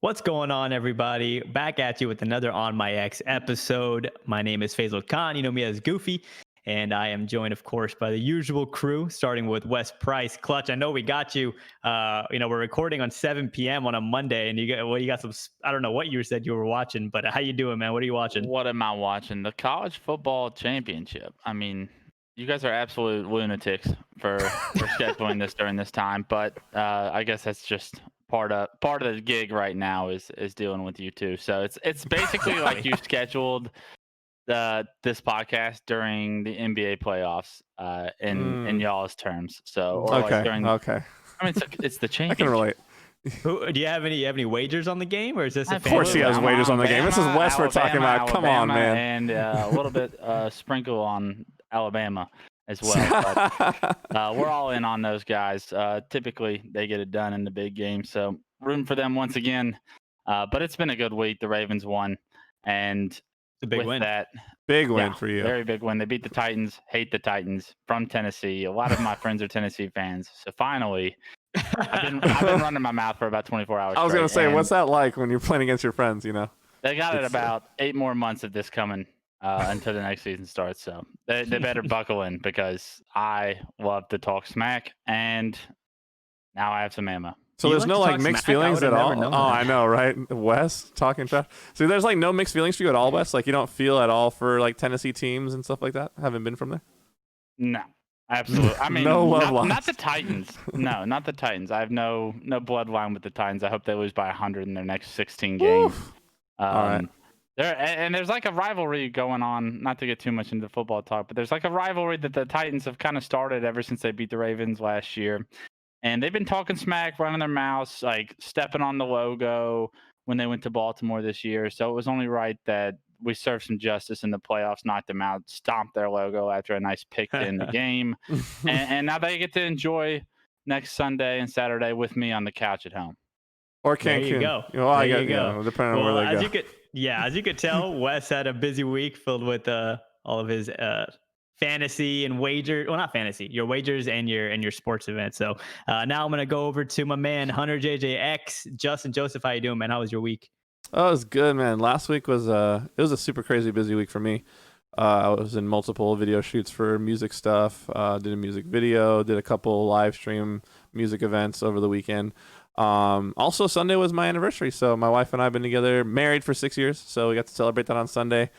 What's going on, everybody? Back at you with another On My X episode. My name is Faisal Khan. You know me as Goofy, and I am joined, of course, by the usual crew, starting with Wes Price. Clutch, I know we got you. We're recording on 7 p.m. on a Monday, and you got some. I don't know what you said you were watching, but how you doing, man? What are you watching? What am I watching? The college football championship. I mean, you guys are absolute lunatics for scheduling this during this time, but I guess that's just part of the gig right now is dealing with you two. So it's basically like you scheduled this podcast during the NBA playoffs in Mm, y'all's terms. So or like okay, during okay. I mean it's the I can championship. relate. Who do you have any wagers on the game, or is this a Of course he fantasy? Absolutely. has I'm waiters on on the game. This is Bama, Wes we're talking Alabama, about. Come on, Alabama, man. and a little bit sprinkle on Alabama as well. But we're all in on those guys. Typically, they get it done in the big game. So rooting for them once again. But it's been a good week. The Ravens won, and It's a big with win. that, Big win yeah, for you. very big win. They beat the Titans. Hate the Titans from Tennessee. A lot of my friends are Tennessee fans. So finally, I've been running my mouth for about 24 hours I was gonna straight, say, what's and that like when you're playing against your friends? they got it It's about 8 more months of this coming until the next season starts. So they better buckle in because I love to talk smack, and now I have some ammo. so You there's like no to like talk mixed smack? I feelings would've at never all. known Oh, that. I know, right? Wes talking fast. So there's like no mixed feelings for you at all, Wes. Like you don't feel at all for like Tennessee teams and stuff like that. Haven't been from there. No, absolutely. I mean, No love not lost. the Titans. No, not the Titans. I have no bloodline with the Titans. I hope they lose by 100 in their next 16 games. Woof. All right. There's like a rivalry going on. Not to get too much into football talk, but there's like a rivalry that the Titans have kind of started ever since they beat the Ravens last year. And they've been talking smack, running their mouths, like stepping on the logo when they went to Baltimore this year. So it was only right that we served some justice in the playoffs, knocked them out, stomped their logo after a nice pick to end the game. And now they get to enjoy next Sunday and Saturday with me on the couch at home. Or There you Cancun. go. Well, I There got you go. depending on Well, where they as go. you could tell, Wes had a busy week filled with all of his fantasy and wager. Well, not fantasy, your wagers and your sports events. So now I'm gonna go over to my man Hunter JJX. Justin Joseph, how you doing, man? How was your week? Oh, it was good, man. Last week was it was a super crazy busy week for me. I was in multiple video shoots for music stuff. Did a music video. Did a couple live stream music events over the weekend. Also, Sunday was my anniversary, so my wife and I have been together, married for 6 years. So we got to celebrate that on Sunday.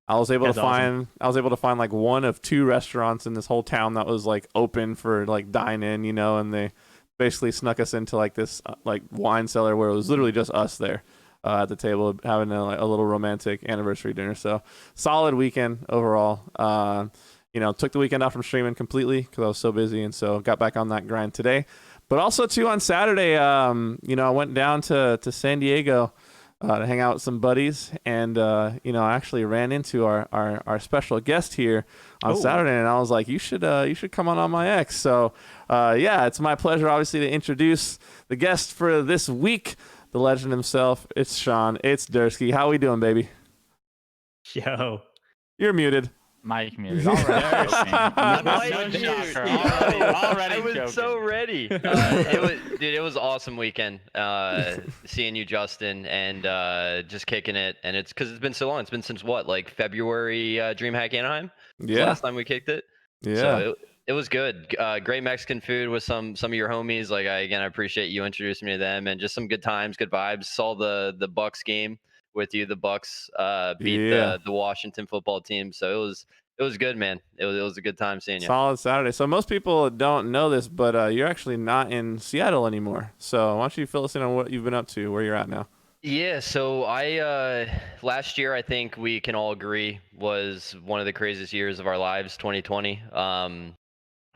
I was able That's to awesome. find like one of two restaurants in this whole town that was like open for like dine in, and they basically snuck us into like this like wine cellar where it was literally just us there at the table having a little romantic anniversary dinner. So solid weekend overall. Took the weekend off from streaming completely because I was so busy, and so got back on that grind today. But also too on Saturday, I went down to San Diego to hang out with some buddies, and I actually ran into our special guest here on Oh, Saturday, and I was like, you should come on my X. So yeah, it's my pleasure obviously to introduce the guest for this week, the legend himself. It's Sean. It's Dersky. How we doing, baby? yo. You're muted. Mike muted. Already joking. I'm No, like, no dude, shocker. I Already was joking. so ready. It was awesome weekend. Seeing you, Justin, and just kicking it. And it's because it's been so long. It's been since what, like February? DreamHack Anaheim. Was the Yeah. last time we kicked it. Yeah. So it was good. Great Mexican food with some of your homies. Like I appreciate you introducing me to them, and just some good times, good vibes. Saw the Bucks game with you. The Bucks beat Yeah. the Washington football team. So it was good, man. It was a good time seeing you. Solid Saturday. So most people don't know this, but you're actually not in Seattle anymore. So why don't you fill us in on what you've been up to, where you're at now? Yeah, so I last year I think we can all agree was one of the craziest years of our lives, 2020.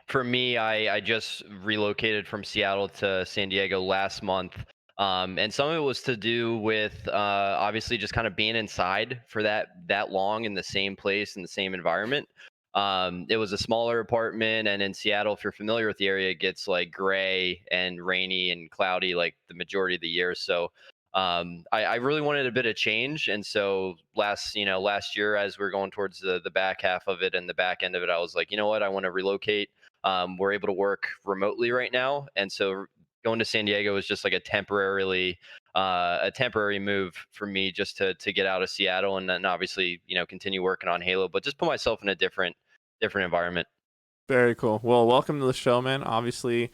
For me, I just relocated from Seattle to San Diego last month. And some of it was to do with obviously just kind of being inside for that long in the same place in the same environment. It was a smaller apartment, and in Seattle, if you're familiar with the area, it gets like gray and rainy and cloudy like the majority of the year. So I really wanted a bit of change, and so last year as we are going towards the back half of it and the back end of it, I was like, you know what, I want to relocate. We're able to work remotely right now, and so going to San Diego was just like a temporarily a temporary move for me just to get out of Seattle and then obviously continue working on Halo, but just put myself in a different environment. Very cool. Well, welcome to the show, man. Obviously,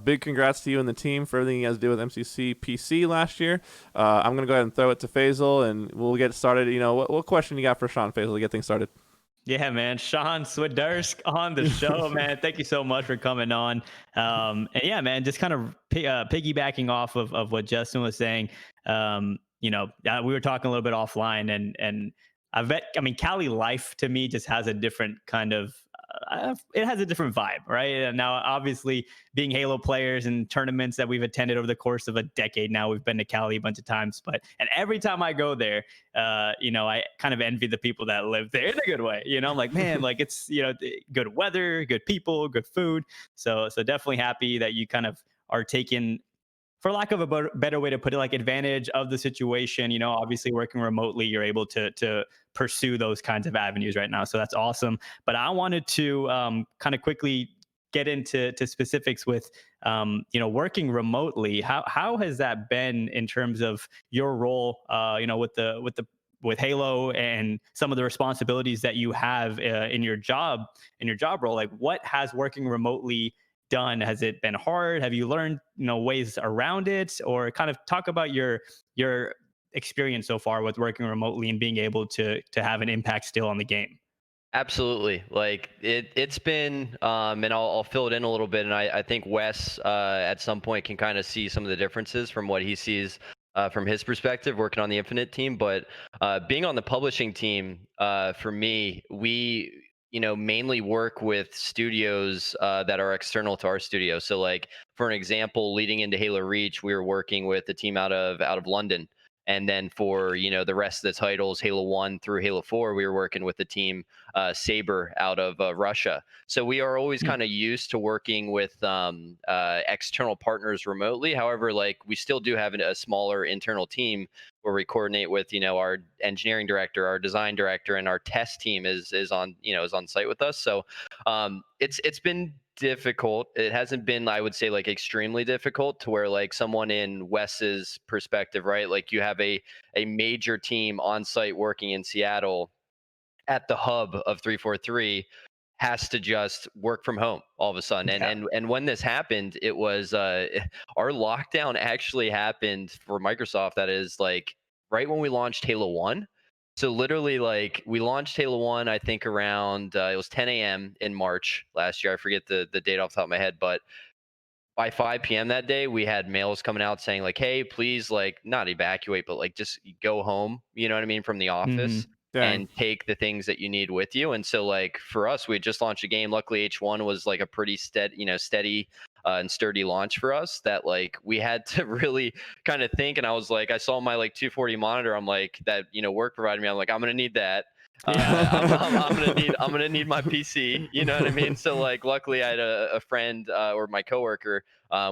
big congrats to you and the team for everything you guys did with MCC PC last year. I'm going to go ahead and throw it to Faisal, and we'll get started. What question you got for Sean, Faisal, to get things started? Yeah, man. Sean Swidersk on the show, man. Thank you so much for coming on. And yeah, man, just kind of piggybacking off of what Justin was saying. We were talking a little bit offline, and I mean, Cali life to me just has a different kind of. It has a different vibe, right? And now, obviously, being Halo players and tournaments that we've attended over the course of a decade now, we've been to Cali a bunch of times. And every time I go there, I kind of envy the people that live there in a good way. I'm like, man, like it's good weather, good people, good food. So definitely happy that you kind of are taking, for lack of a better way to put it, like advantage of the situation. Obviously working remotely, you're able to pursue those kinds of avenues right now. So that's awesome. But I wanted to kind of quickly get into specifics with working remotely. How has that been in terms of your role? With Halo and some of the responsibilities that you have in your job role. Like, what has working remotely done? Has it been hard? Have you learned ways around it, or kind of talk about your experience so far with working remotely and being able to have an impact still on the game? Absolutely. Like it's been, and I'll fill it in a little bit. And I think Wes at some point can kind of see some of the differences from what he sees from his perspective working on the Infinite team. But being on the publishing team, for me, we, mainly work with studios that are external to our studio. So like, for an example, leading into Halo Reach, we were working with the team out of London. And then for the rest of the titles, Halo 1 through Halo 4, we were working with the team Saber out of Russia. So we are always kind of used to working with external partners remotely. However, like we still do have a smaller internal team where we coordinate with our engineering director, our design director, and our test team is on site with us. So it's been difficult. It hasn't been, I would say, like extremely difficult to where like someone in Wes's perspective, right? Like you have a major team on site working in Seattle at the hub of 343 has to just work from home all of a sudden. And Yeah. and when this happened, it was our lockdown actually happened for Microsoft. That is like right when we launched Halo 1. So literally like we launched Halo 1, I think around it was 10 a.m. in March last year. I forget the date off the top of my head, but by 5 p.m. that day, we had mails coming out saying like, "Hey, please, like, not evacuate, but like, just go home." You know what I mean, from the Hmm. office Dang. and take the things that you need with you. And so, like, for us, we had just launched a game. Luckily, H1 was like a pretty steady and sturdy launch for us. That like we had to really kind of think. And I was like, I saw my like 240 monitor. I'm like that work provided me. I'm like, I'm gonna need that. I'm gonna need my PC. You know what I mean? So like, luckily, I had a friend or my coworker.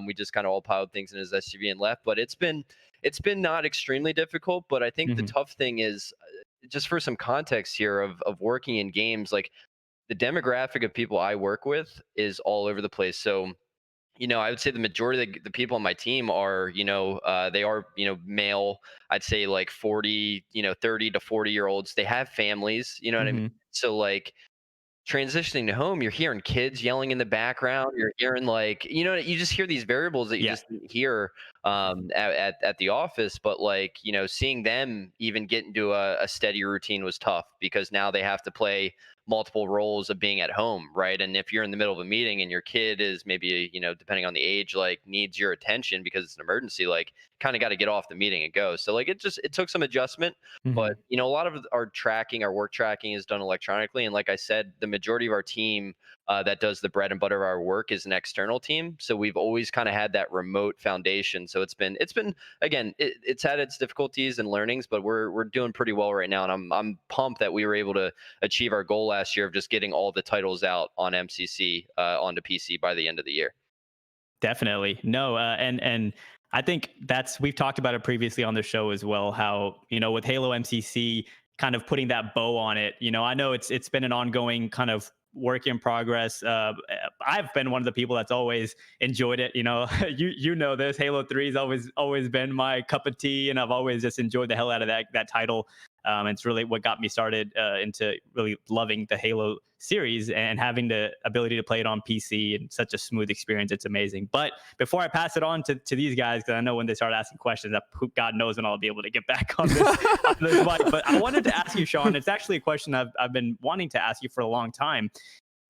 We just kind of all piled things in his SUV and left. But it's been not extremely difficult. But I think the Hmm. tough thing is just for some context here of working in games. Like the demographic of people I work with is all over the place. So I would say the majority of the people on my team are, they are, male. I'd say like 40, 30 to 40-year olds. They have families, you know what I mean? Hmm. So like transitioning to home, you're hearing kids yelling in the background. You're hearing like, you just hear these variables that you Yeah. just didn't hear at the office. But like, seeing them even get into a steady routine was tough because now they have to play multiple roles of being at home, right? And if you're in the middle of a meeting and your kid is maybe, depending on the age, like needs your attention because it's an emergency, like kind of got to get off the meeting and go. So like it took some adjustment, but Hmm. a lot of our work tracking is done electronically. And like I said, the majority of our team that does the bread and butter of our work is an external team. So we've always kind of had that remote foundation. So it's been again, it's had its difficulties and learnings, but we're doing pretty well right now. And I'm pumped that we were able to achieve our goal last year of just getting all the titles out on MCC onto PC by the end of the year. Definitely. No, and I think we've talked about it previously on the show as well, how, with Halo MCC kind of putting that bow on it. I know it's been an ongoing kind of work in progress. I've been one of the people that's always enjoyed it. You know, you know this. Halo 3 has always been my cup of tea, and I've always just enjoyed the hell out of that title. It's really what got me started into really loving the Halo series and having the ability to play it on PC and such a smooth experience. It's amazing. But before I pass it on to these guys, because I know when they start asking questions, God knows when I'll be able to get back on this mic. But I wanted to ask you, Sean, it's actually a question I've been wanting to ask you for a long time.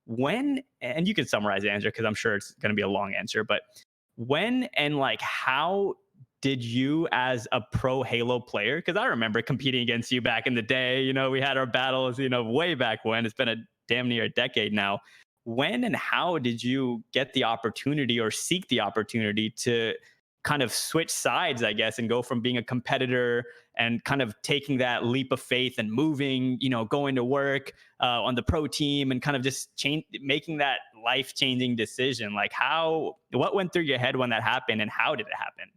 When, and you can summarize the answer because I'm sure it's going to be a long answer, but when and like how did you as a pro Halo player, because I remember competing against you back in the day, you know, we had our battles, you know, way back when. It's been a damn near a decade now. When and how did you get the opportunity or seek the opportunity to kind of switch sides, I guess, and go from being a competitor and kind of taking that leap of faith and moving, you know, going to work on the pro team and kind of just making that life-changing decision? Like what went through your head when that happened, and how did it happen?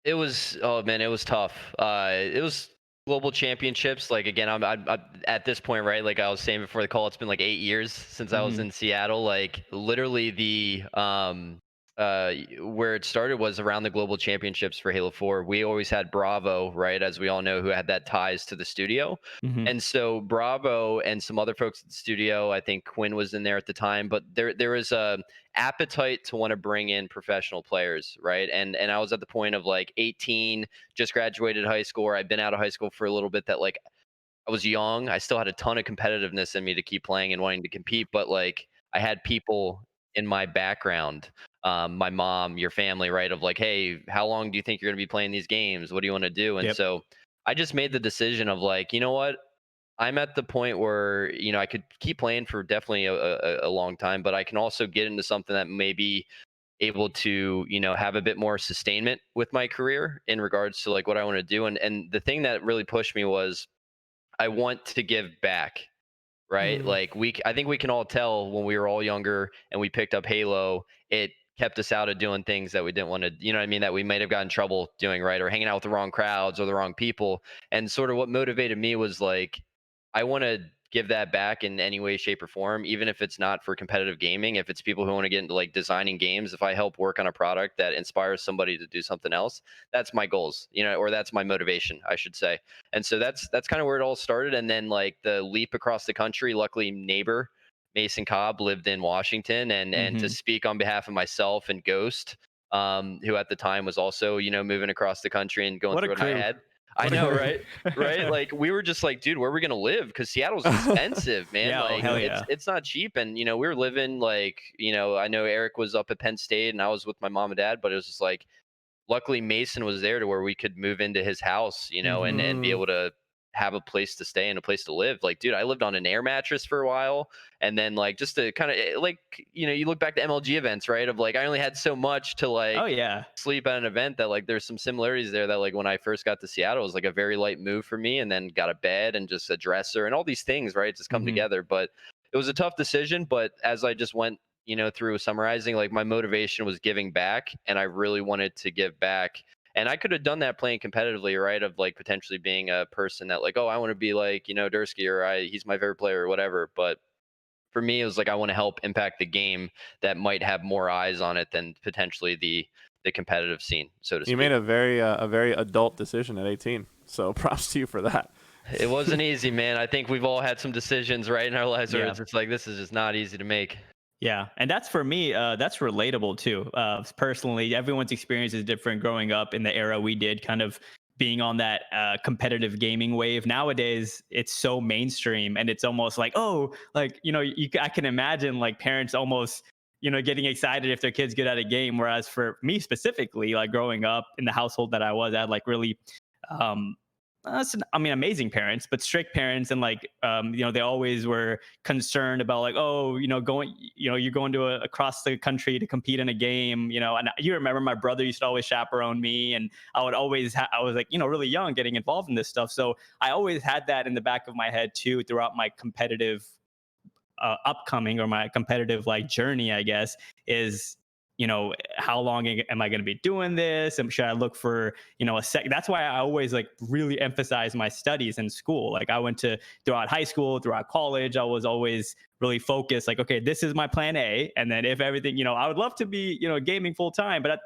It was, oh man, it was tough. It was global championships. Like again, I'm at this point, right? Like I was saying before the call, it's been like 8 years since I was in Seattle. Like literally the where it started was around the global championships for Halo 4. We always had Bravo, right? As we all know, who had that ties to the studio. And so Bravo and some other folks at the studio, I think Quinn was in there at the time, but there was a appetite to want to bring in professional players, right? And I was at the point of like 18, just graduated high school, or I'd been out of high school for a little bit, that like I was young. I still had a ton of competitiveness in me to keep playing and wanting to compete, but like I had people in my background, my mom, your family, right? Of like, hey, how long do you think you're going to be playing these games? What do you want to do? And so I just made the decision of like, you know what? I'm at the point where, you know, I could keep playing for definitely a long time, but I can also get into something that may be able to, you know, have a bit more sustainment with my career in regards to like what I want to do. And the thing that really pushed me was I want to give back, right? Like I think we can all tell when we were all younger and we picked up Halo, it kept us out of doing things that we didn't want to, you know what I mean, that we might have gotten in trouble doing, right? Or hanging out with the wrong crowds or the wrong people. And sort of what motivated me was like, I want to give that back in any way, shape, or form, even if it's not for competitive gaming. If it's people who want to get into like designing games, if I help work on a product that inspires somebody to do something else, that's my goals, you know, or that's my motivation, I should say. And so that's kind of where it all started. And then like the leap across the country, luckily neighbor Mason Cobb lived in Washington, and to speak on behalf of myself and Ghost, who at the time was also, you know, moving across the country and going What a through what I crew. had. I know, right? Right? Like we were just like, dude, where are we gonna live? Because Seattle's expensive, man. Yeah, oh, Like hell yeah. it's not cheap. And you know, we were living like, you know, I know Eric was up at Penn State and I was with my mom and dad, but it was just like, luckily Mason was there to where we could move into his house, you know, and be able to have a place to stay and a place to live. Like, dude, I lived on an air mattress for a while. And then like, just to kind of like, you know, you look back to MLG events, right? Of like, I only had so much to like Oh yeah. sleep at an event, that like, there's some similarities there that like when I first got to Seattle, it was like a very light move for me, and then got a bed and just a dresser and all these things, right? Just come together. But it was a tough decision. But as I just went, you know, through summarizing, like my motivation was giving back, and I really wanted to give back. And I could have done that playing competitively, right? Of like potentially being a person that like, oh, I want to be like, you know, Dersky, or he's my favorite player or whatever. But for me, it was like, I want to help impact the game that might have more eyes on it than potentially the competitive scene, so to speak. You made a very adult decision at 18. So props to you for that. It wasn't easy, man. I think we've all had some decisions, right, in our lives where Yeah. it's just like, this is just not easy to make. Yeah, and that's for me. That's relatable too. Personally, everyone's experience is different. Growing up in the era we did, kind of being on that competitive gaming wave. Nowadays, it's so mainstream, and it's almost like, oh, like you know, I can imagine like parents almost, you know, getting excited if their kids get at a game. Whereas for me specifically, like growing up in the household that I was, I had like really I mean, amazing parents, but strict parents, and like, you know, they always were concerned about like, oh, you know, you're going to across the country to compete in a game, you know. And you remember my brother used to always chaperone me, and I would always, I was like, you know, really young, getting involved in this stuff, so I always had that in the back of my head too throughout my competitive upcoming, or my competitive like journey, I guess, is, you know, how long am I going to be doing this? And should I look for, you know, that's why I always like really emphasize my studies in school. Like I went to, throughout high school, throughout college, I was always really focus like, okay, this is my plan A. And then if everything, I would love to be, gaming full time, but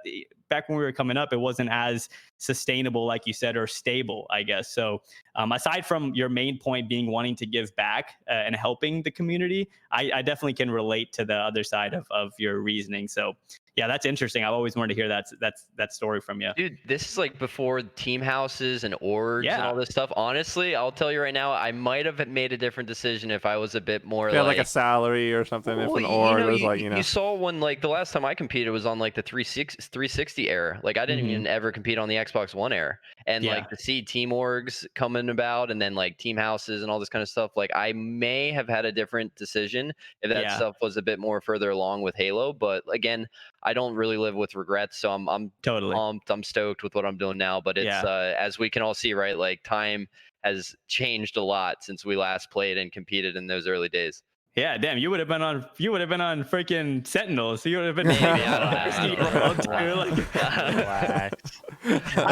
back when we were coming up, it wasn't as sustainable, like you said, or stable, I guess. So aside from your main point being wanting to give back and helping the community, I definitely can relate to the other side of your reasoning. So yeah, that's interesting. I've always wanted to hear that story from you. Dude, this is like before team houses and orgs and all Yeah. this stuff. Honestly, I'll tell you right now, I might have made a different decision if I was a bit more If you had like a salary or something, if an org was like, you saw when like the last time I competed was on like the 360 era. Like I didn't even ever compete on the Xbox One era. And like to see team orgs coming about and then like team houses and all this kind of stuff, like I may have had a different decision if that stuff was a bit more further along with Halo. But again, I don't really live with regrets, so I'm Totally pumped. I'm stoked with what I'm doing now. But it's as we can all see, right? Like time has changed a lot since we last played and competed in those early days. Yeah, damn, you would have been on freaking Sentinels. You would have been Maybe, I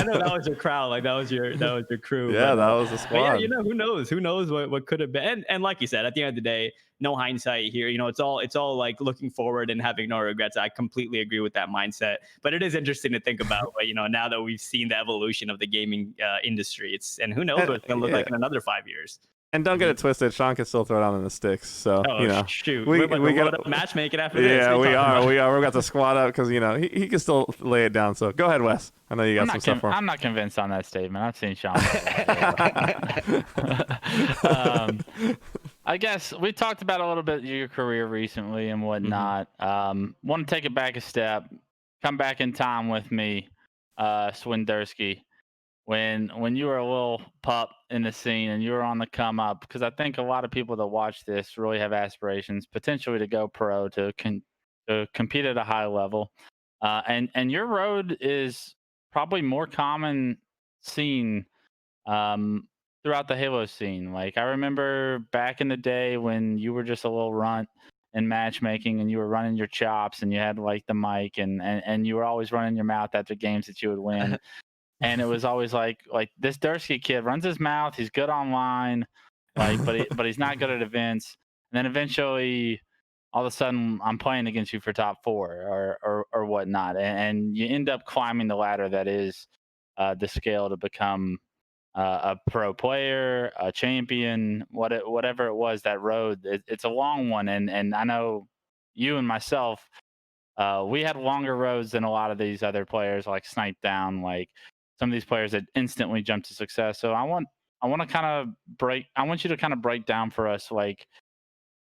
know that was your crowd, like that was your crew. Yeah, but, that was the squad. But yeah, who knows what could have been. And like you said, at the end of the day, no hindsight here. It's all like looking forward and having no regrets. I completely agree with that mindset. But it is interesting to think about, now that we've seen the evolution of the gaming industry. And who knows what it's gonna look like in another 5 years. And don't get it twisted, Sean can still throw it out in the sticks. So shoot, we got matchmaking after this. Yeah, we are. We got the squad up because he can still lay it down. So go ahead, Wes. I know you got some stuff for him. I'm not convinced on that statement. I've seen Sean. I guess we talked about a little bit your career recently and whatnot. Want to take it back a step, come back in time with me, Swin Dersky. When you were a little pup in the scene and you were on the come up, because I think a lot of people that watch this really have aspirations potentially to go pro, to compete at a high level, and your road is probably more common seen throughout the Halo scene. Like I remember back in the day when you were just a little runt in matchmaking and you were running your chops and you had like the mic and you were always running your mouth after games that you would win. And it was always like this Dersky kid runs his mouth. He's good online, but he's not good at events. And then eventually, all of a sudden, I'm playing against you for top 4 or whatnot, and you end up climbing the ladder that is the scale to become a pro player, a champion, whatever it was. That road, it's a long one, and I know you and myself, we had longer roads than a lot of these other players, like Snipe Down, like some of these players that instantly jump to success. So I want you to kind of break down for us, like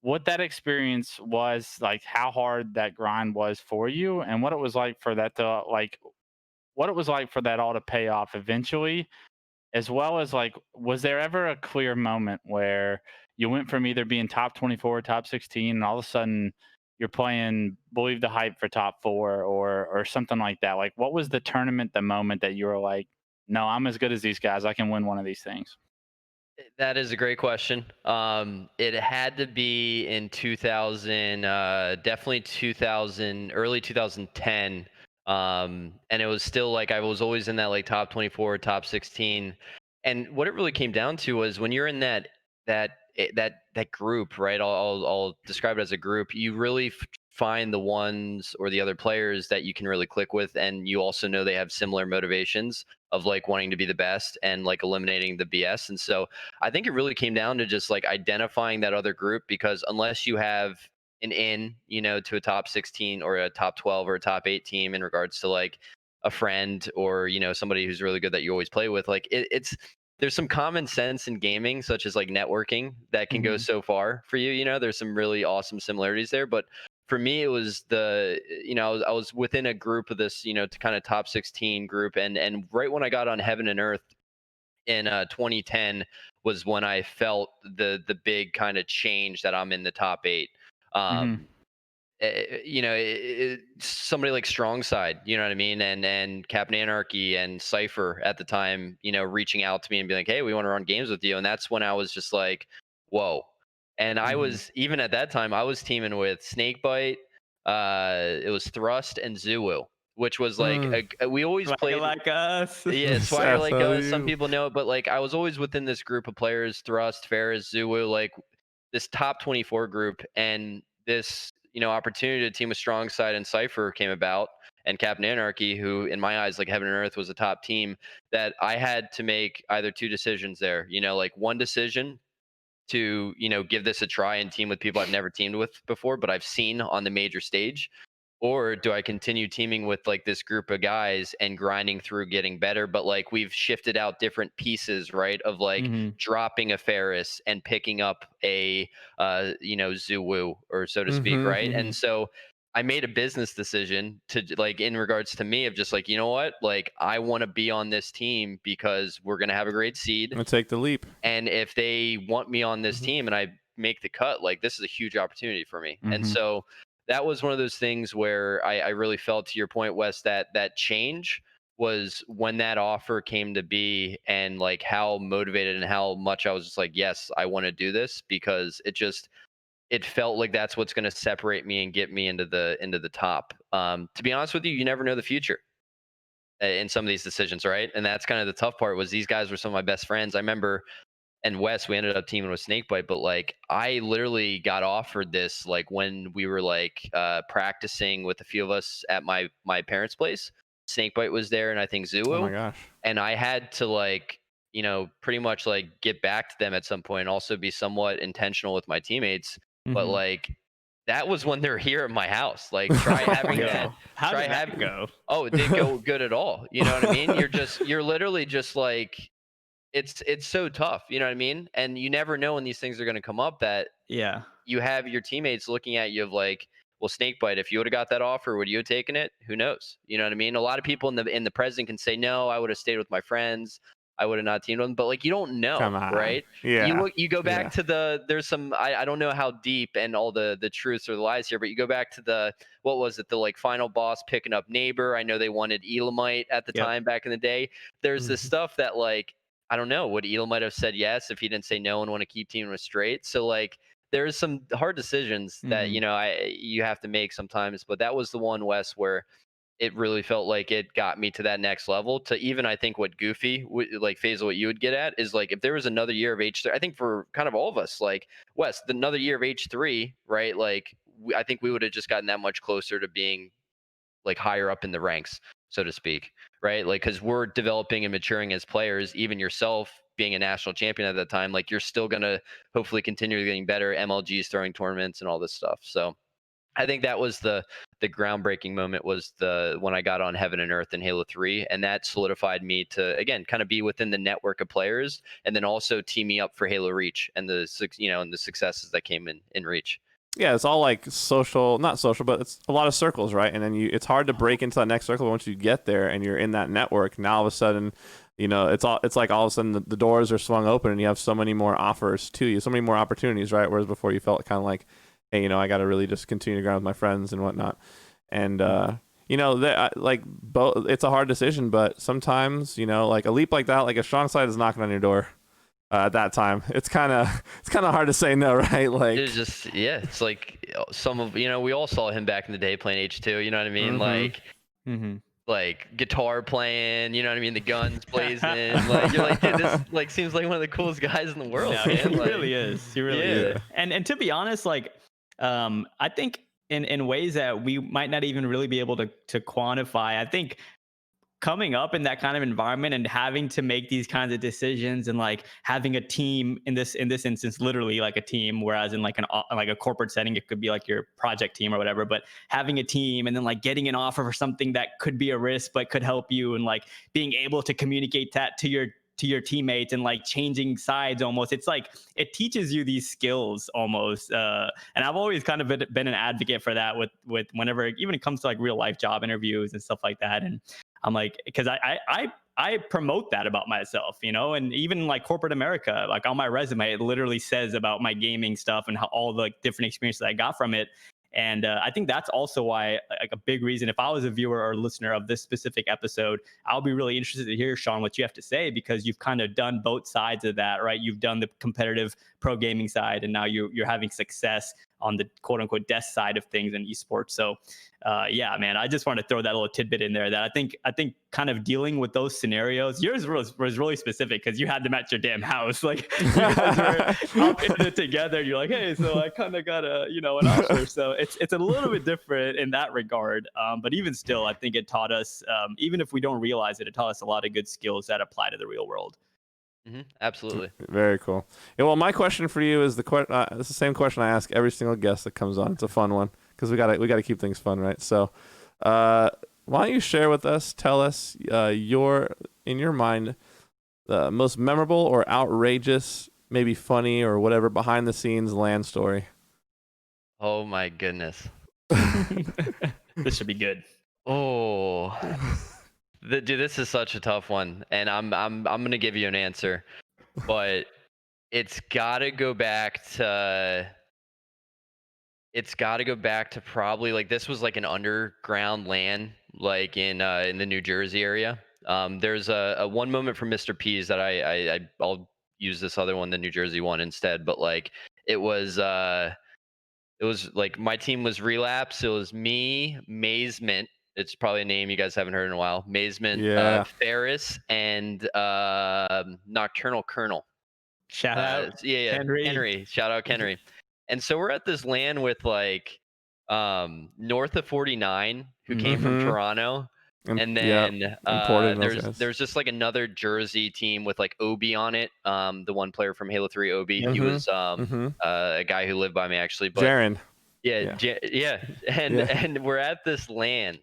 what that experience was like, how hard that grind was for you, and what it was like for that all to pay off eventually, as well as like, was there ever a clear moment where you went from either being top 24, top 16, and all of a sudden you're playing Believe the Hype for top 4 or something like that? Like, what was the tournament, the moment that you were like, no, I'm as good as these guys, I can win one of these things? That is a great question. It had to be in 2000, definitely 2000, early 2010. And it was still like I was always in that like top 24, top 16. And what it really came down to was when you're in that group, right? I'll describe it as a group. You really find the ones or the other players that you can really click with, and you also know they have similar motivations of like wanting to be the best and like eliminating the BS. And so I think it really came down to just like identifying that other group, because unless you have an to a top 16 or a top 12 or a top 8 team in regards to like a friend or somebody who's really good that you always play with, like there's some common sense in gaming, such as like networking, that can go so far for you. There's some really awesome similarities there. But for me, it was I was within a group of this, to kind of top 16 group. And right when I got on Heaven and Earth in 2010 was when I felt the big kind of change that I'm in the top 8. Somebody like Strong Side, you know what I mean, and Captain Anarchy and Cypher at the time, reaching out to me and being like, hey, we want to run games with you. And that's when I was just like, whoa. And I was, even at that time, I was teaming with Snakebite, it was Thrust and Zulu, which was like we always played like us. Yeah, Swagger like us. Some people know it, but like I was always within this group of players: Thrust, Ferris, Zulu. Like this top 24 group, and this opportunity to team with Strong Side and Cypher came about, and Captain Anarchy, who in my eyes, like Heaven and Earth, was a top team, that I had to make either two decisions there. Like one decision to give this a try and team with people I've never teamed with before, but I've seen on the major stage, or do I continue teaming with like this group of guys and grinding through getting better? But like we've shifted out different pieces, right? Of like Mm-hmm. dropping a Ferris and picking up a Zuwu, or so to speak, Mhm. right? And so I made a business decision to like in regards to me of just like, you know what? Like I want to be on this team because we're gonna have a great seed. I'll take the leap. And if they want me on this Mhm. team and I make the cut, like this is a huge opportunity for me. And Mhm. so that was one of those things where I really felt, to your point, Wes, that change was when that offer came to be, and like how motivated and how much I was just like, yes, I want to do this, because it felt like that's what's going to separate me and get me into the top. To be honest with you, you never know the future in some of these decisions, right? And that's kind of the tough part. Was these guys were some of my best friends. I remember, and Wes, we ended up teaming with Snakebite, but like I literally got offered this like when we were like practicing with a few of us at my parents' place. Snakebite was there, and I think Oh my Zuo, gosh. and I had to like pretty much like get back to them at some point, and also be somewhat intentional with my teammates. But Mm-hmm. like that was when they're here at my house. Like try having Yo, that. how Try did that having. go? Oh, it didn't go good at all. You know what I mean? You're literally just like, it's so tough, you know what I mean? And you never know when these things are going to come up, that Yeah. you have your teammates looking at you of like, well, Snakebite, if you would have got that offer, would you have taken it? Who knows? You know what I mean? A lot of people in the present can say, no, I would have stayed with my friends. I would have not teamed with them. But like, you don't know, Come on. right? Yeah. You go back Yeah. to there's some, I don't know how deep and all the truths or the lies here, but you go back to what was it? The like final boss picking up Neighbor. I know they wanted Elamite at the Yep. time back in the day. There's this Mhm. stuff that like, I don't know, would Elamite have said yes if he didn't say no and want to keep teaming with Straight? So like, there's some hard decisions that Mm-hmm. you have to make sometimes, but that was the one, Wes, where it really felt like it got me to that next level. To even, I think, what Goofy like Faisal, what you would get at is like, if there was another year of H3, I think for kind of all of us, like Wes, another year of H3, right? Like I think we would have just gotten that much closer to being like higher up in the ranks, so to speak, right? Like, because we're developing and maturing as players. Even yourself being a national champion at that time, like you're still gonna hopefully continue getting better. MLGs, throwing tournaments, and all this stuff. So I think that was the groundbreaking moment, was the when I got on Heaven and Earth in Halo 3, and that solidified me to again kind of be within the network of players, and then also team me up for Halo Reach and and the successes that came in Reach. Yeah, it's all like social, not social, but it's a lot of circles, right? And then it's hard to break into that next circle once you get there and you're in that network. Now all of a sudden, it's like all of a sudden the doors are swung open and you have so many more offers to you, so many more opportunities, right? Whereas before you felt kind of like, hey, I got to really just continue to grind with my friends and whatnot. And like both, it's a hard decision, but sometimes like a leap like that, like a strong side is knocking on your door. At that time, it's kind of hard to say no, right? Like It's just, yeah, it's like some of we all saw him back in the day playing H2. You know what I mean? Mhm. Mm-hmm. Like guitar playing. You know what I mean? The guns blazing. Like you're like, dude, this like seems like one of the coolest guys in the world, No, man. he Like, really is. He really yeah. is. And to be honest, like I think in ways that we might not even really be able to quantify, I think coming up in that kind of environment and having to make these kinds of decisions, and like having a team in this instance, literally like a team, whereas in like like a corporate setting it could be like your project team or whatever, but having a team and then like getting an offer for something that could be a risk but could help you, and like being able to communicate that to your teammates, and like changing sides almost, it's like it teaches you these skills almost, and I've always kind of been an advocate for that with whenever, even it comes to like real life job interviews and stuff like that. And I'm like, because I promote that about myself, and even like corporate America, like on my resume, it literally says about my gaming stuff and how all the different experiences I got from it. And I think that's also why, like, a big reason, if I was a viewer or listener of this specific episode, I'll be really interested to hear, Sean, what you have to say, because you've kind of done both sides of that, right? You've done the competitive pro gaming side, and now you're having success on the quote unquote desk side of things in esports. So yeah, man, I just want to throw that little tidbit in there that I think kind of dealing with those scenarios, yours was really specific because you had them at your damn house. Like you guys were up in it together. You're like, hey, so I kind of got an offer. So it's a little bit different in that regard. But even still, I think it taught us, even if we don't realize it, it taught us a lot of good skills that apply to the real world. Absolutely. Very cool. Yeah, well, my question for you is it's the same question I ask every single guest that comes on. It's a fun one because we gotta keep things fun, right? So, why don't you share with us? Tell us in your mind, the most memorable or outrageous, maybe funny or whatever behind the scenes LAN story. Oh my goodness. This should be good. Oh. Dude, this is such a tough one, and I'm gonna give you an answer, but it's gotta go back to probably like this was like an underground LAN, like in the New Jersey area. There's a one moment from Mr. P's that I'll use this other one, the New Jersey one instead, but like it was like my team was Relapse. It was me, Mazement. It's probably a name you guys haven't heard in a while. Mazement, Yeah. Ferris, and Nocturnal Colonel. Shout out, yeah, Henry. Shout out Henry. And so we're at this LAN with like North of 49, who came from Toronto. And then there's just like another Jersey team with like Obi on it. The one player from Halo 3, Obi. He was a guy who lived by me actually. But Jaren. Yeah. And we're at this LAN,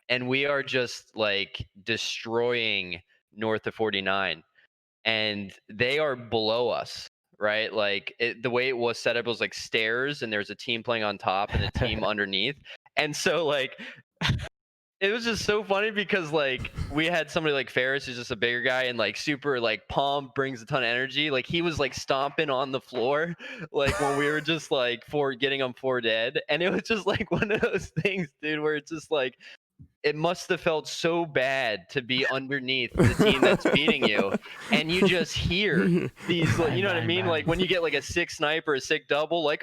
and we are just like destroying North of 49, and they are below us. Right, like the way it was set up, it was like stairs, and there's a team playing on top and a team underneath, and so like it was just so funny because like we had somebody like Ferris, who's just a bigger guy and like super like pumped, brings a ton of energy. Like he was like stomping on the floor, like when we were just like getting him 4 dead, and it was just like one of those things, dude, where it's just like it must have felt so bad to be underneath the team that's beating you, and you just hear these, like, you know what I mean? Like when you get like a sick sniper, a sick double, like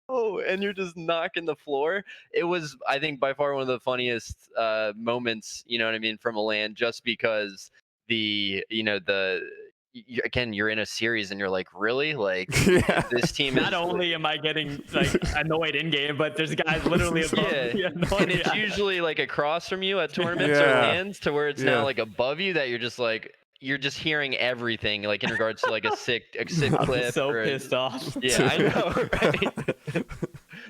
and you're just knocking the floor. It was, I think, by far one of the funniest moments, you know what I mean, from a LAN, just because again, you're in a series and you're like, really? Like this team not only am I getting like annoyed in game, but there's guys literally above me. And it's usually like across from you at tournaments or LANs, to where it's now like above you, that you're just hearing everything, like in regards to like a sick clip. So pissed off. Yeah, I know, right?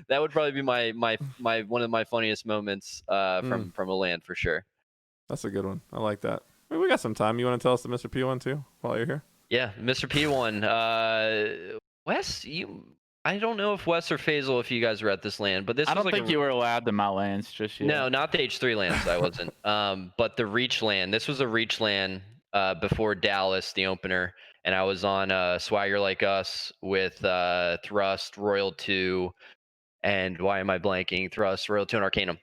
That would probably be my one of my funniest moments from a LAN for sure. That's a good one. I like that. We got some time. You want to tell us the Mr. P one too while you're here? Yeah, Mr. P one. Wes, I don't know if Wes or Faisal, if you guys were at this LAN, but I don't think you were allowed to my LANs just yet. No, not the H3 LANs. I wasn't. But the Reach LAN. This was a Reach LAN before Dallas, the opener, and I was on Swagger Like Us with Thrust, Royal 2, and why am I blanking? Thrust, Royal 2, and Arcanum.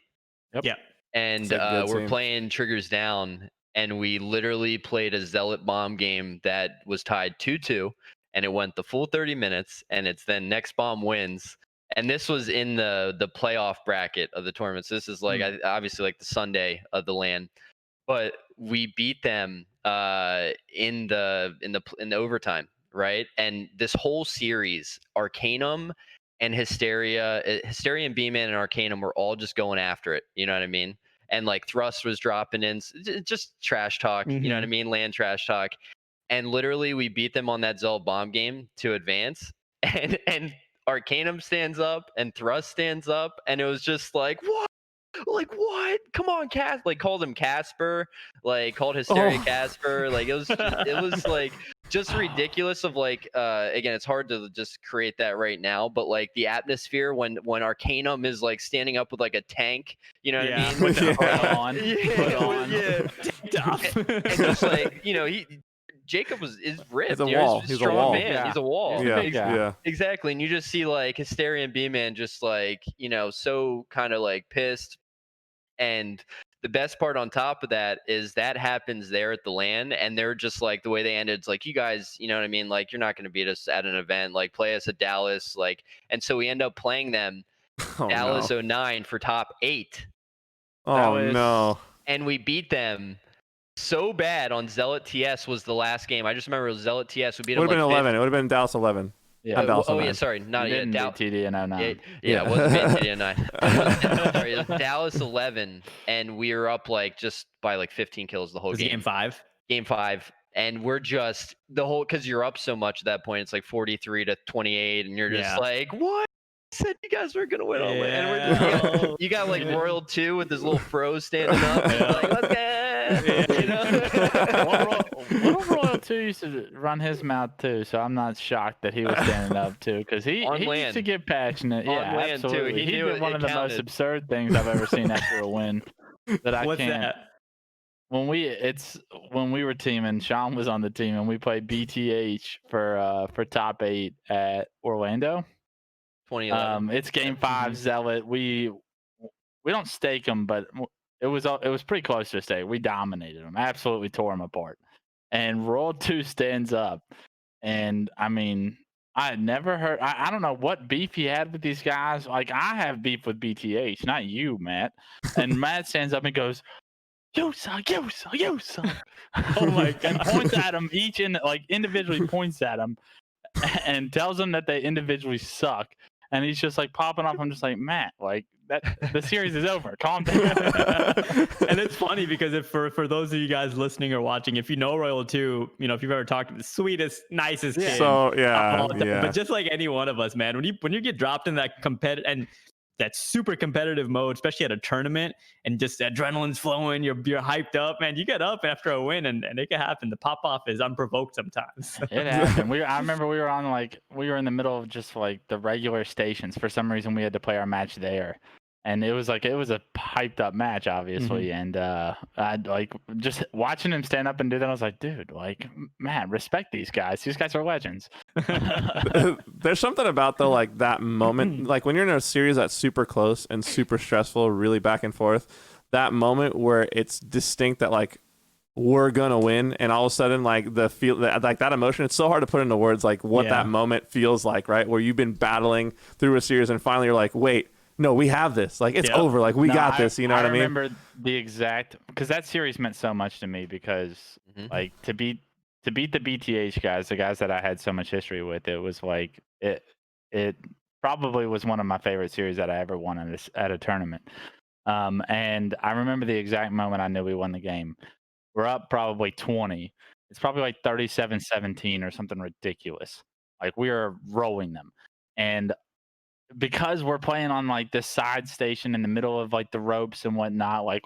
Yep. Yeah. And we're playing Triggers Down, and we literally played a Zealot bomb game that was tied 2-2, and it went the full 30 minutes, and it's then next bomb wins. And this was in the playoff bracket of the tournament. So this is like obviously like the Sunday of the LAN, but we beat them in the overtime, right? And this whole series, Arcanum and Hysteria and B-Man and Arcanum were all just going after it. You know what I mean? And like Thrust was dropping in, just trash talk. You know what I mean? LAN trash talk. And literally we beat them on that Zell bomb game to advance. And Arcanum stands up and Thrust stands up, and it was just like, what? Like, what? Come on, like called him Casper, like called Hysteria Casper. Like it was like just ridiculous of like again, it's hard to just create that right now, but like the atmosphere when Arcanum is like standing up with like a tank, you know what I mean? With the hood on. And just like, Jacob is ripped. He's a wall. He's a strong man. Yeah. He's a wall. Yeah. Exactly. And you just see like Hysteria and B-Man just like, so kind of like pissed. And the best part on top of that is that happens there at the LAN, and they're just like, the way they ended, it's like, you guys, you know what I mean? Like, you're not going to beat us at an event. Like, play us at Dallas. Like, and so we end up playing them Oh, Dallas no. 09 for top 8. Oh, no. And we beat them so bad on Zealot TS was the last game. I just remember it was Zealot TS. We beat It would them have like been 11. It would have been Dallas 11. Yeah. Dallas oh 09. yeah, sorry, not yet. Didn't beat TD in 09. Yeah, it wasn't beating TD in 09. Sorry, it was Dallas 11, and we were up like just by like 15 kills the whole Was game. it game 5? Game 5, and we're just the whole, because you're up so much at that point. It's like 43-28, and you're just like, what? I said you guys were gonna win all the way. And we're you got like Royal 2 with his little fro standing up. Like, let's go. You know? Little Royal 2 used to run his mouth too, so I'm not shocked that he was standing up too, because he used to get passionate. On Yeah, land, too. absolutely. He knew did one it of the most counted. absurd things I've ever seen after a win. That I What's can't. that? When we were teaming, Sean was on the team, and we played BTH for top 8 at Orlando. 2011. It's game 5 Zealot. We don't stake them, but it was pretty close to a stake. We dominated them, absolutely tore them apart. And Royal 2 stands up, and I mean, I had never heard. I don't know what beef he had with these guys. Like, I have beef with BTH, not you, Matt. And Matt stands up and goes, "You suck, you suck, you suck." Oh my God! And points at them each individually points at them, and tells them that they individually suck. And he's just like popping off. I'm just like, Matt, like that. The series is over. Calm down. And it's funny because for those of you guys listening or watching, if you know Royal 2, you know, if you've ever talked to the sweetest, nicest kid. So, yeah. But just like any one of us, man, when you get dropped in that competitive and that super competitive mode, especially at a tournament, and just adrenaline's flowing, you're hyped up, man. You get up after a win, and it can happen. The pop off is unprovoked sometimes. It happened. I remember we were in the middle of just like the regular stations. For some reason, we had to play our match there, and it was a hyped up match, obviously. And I like just watching him stand up and do that. I was like, dude, like, man, respect these guys. These guys are legends. There's something about like that moment, like when you're in a series that's super close and super stressful, really back and forth, that moment where it's distinct that like we're gonna win, and all of a sudden like that emotion, it's so hard to put into words, like what that moment feels like, right? Where you've been battling through a series and finally you're like, wait, no, we have this, like it's over, like we got this, you know what I mean? I remember the exact, because that series meant so much to me, because like to beat the BTH guys, the guys that I had so much history with, it was like it probably was one of my favorite series that I ever won at a tournament. And I remember the exact moment I knew we won the game. We're up probably 20. It's probably like 37-17 or something ridiculous. Like, we are rolling them. And because we're playing on like this side station in the middle of like the ropes and whatnot, like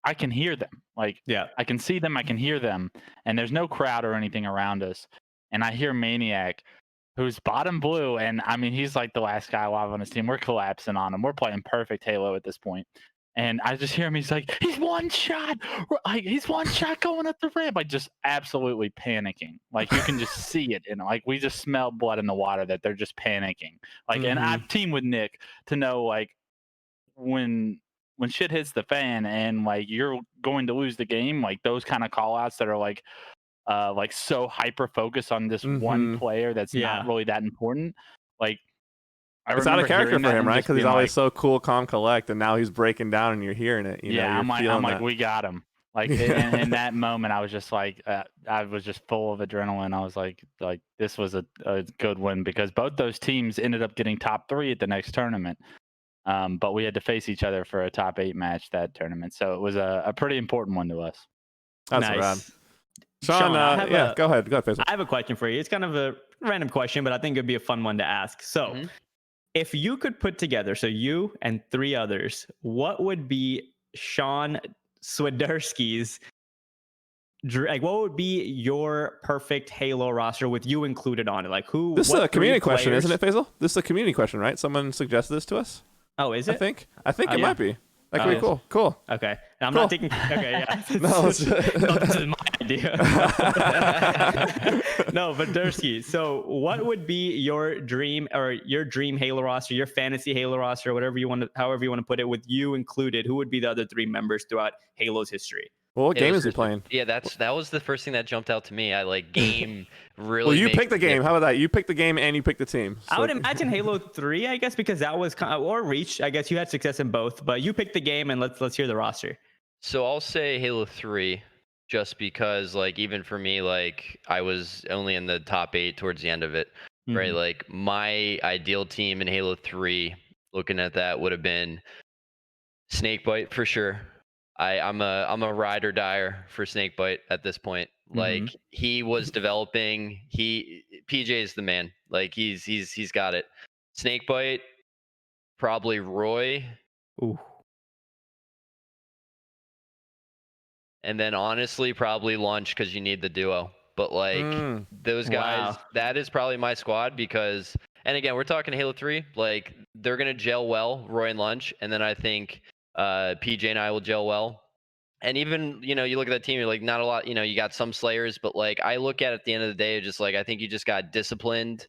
I can hear them. Like, I can see them, I can hear them, and there's no crowd or anything around us. And I hear Maniac, who's bottom blue, and I mean, he's like the last guy alive on his team. We're collapsing on him. We're playing perfect Halo at this point. And I just hear him. He's like, he's one shot. He's one shot going up the ramp. Like, just absolutely panicking. Like, you can just see it. And like, we just smell blood in the water that they're just panicking. Like, and I've teamed with Nick to know, like, when shit hits the fan and like you're going to lose the game, like those kind of call outs that are like so hyper focused on this one player that's not really that important. Like, it's out of character for him, right? Because he's always so cool, calm, collect, and now he's breaking down, and you're hearing it. You know, I'm like, we got him. Like, in that moment, I was just like, I was just full of adrenaline. I was like this was a good win, because both those teams ended up getting top 3 at the next tournament. But we had to face each other for a top 8 match that tournament, so it was a pretty important one to us. That's rad. Sean, go ahead, Faisal. I have a question for you. It's kind of a random question, but I think it'd be a fun one to ask. So, if you could put together, so you and 3 others, what would be Sean Swiderski's, like, what would be your perfect Halo roster with you included on it? Like, who? This is a community question, isn't it, Faisal? This is a community question, right? Someone suggested this to us. Oh, is it? I think it might be. That could be cool. Okay. I'm not taking. Okay, yeah. No, this is my idea. No, but Dersky, so what would be your dream Halo roster, your fantasy Halo roster, whatever you want to, however you want to put it, with you included? Who would be the other 3 members throughout Halo's history? Well, what game Halo's is he history. playing? Yeah, that was the first thing that jumped out to me. I like game really. Well, you makes pick the a game. difference. How about that? You pick the game and you pick the team. I So- would imagine Halo 3, I guess, because that was or Reach. I guess you had success in both, but you picked the game, and let's hear the roster. So I'll say Halo 3, just because like even for me, like I was only in the top 8 towards the end of it, right? Mhm. Like my ideal team in Halo 3, looking at that, would have been Snakebite for sure. I'm a ride or dyer for Snakebite at this point. Like he was developing. PJ is the man. Like he's got it. Snakebite, probably Roy, Ooh. and then honestly probably Lunch because you need the duo. But like those guys, Wow. that is probably my squad because. And again, we're talking Halo 3. Like they're gonna gel well, Roy and Lunch, and then I think PJ and I will gel well. And even, you look at that team, you're like, not a lot, you got some slayers, but like I look at the end of the day, just like I think you just got disciplined,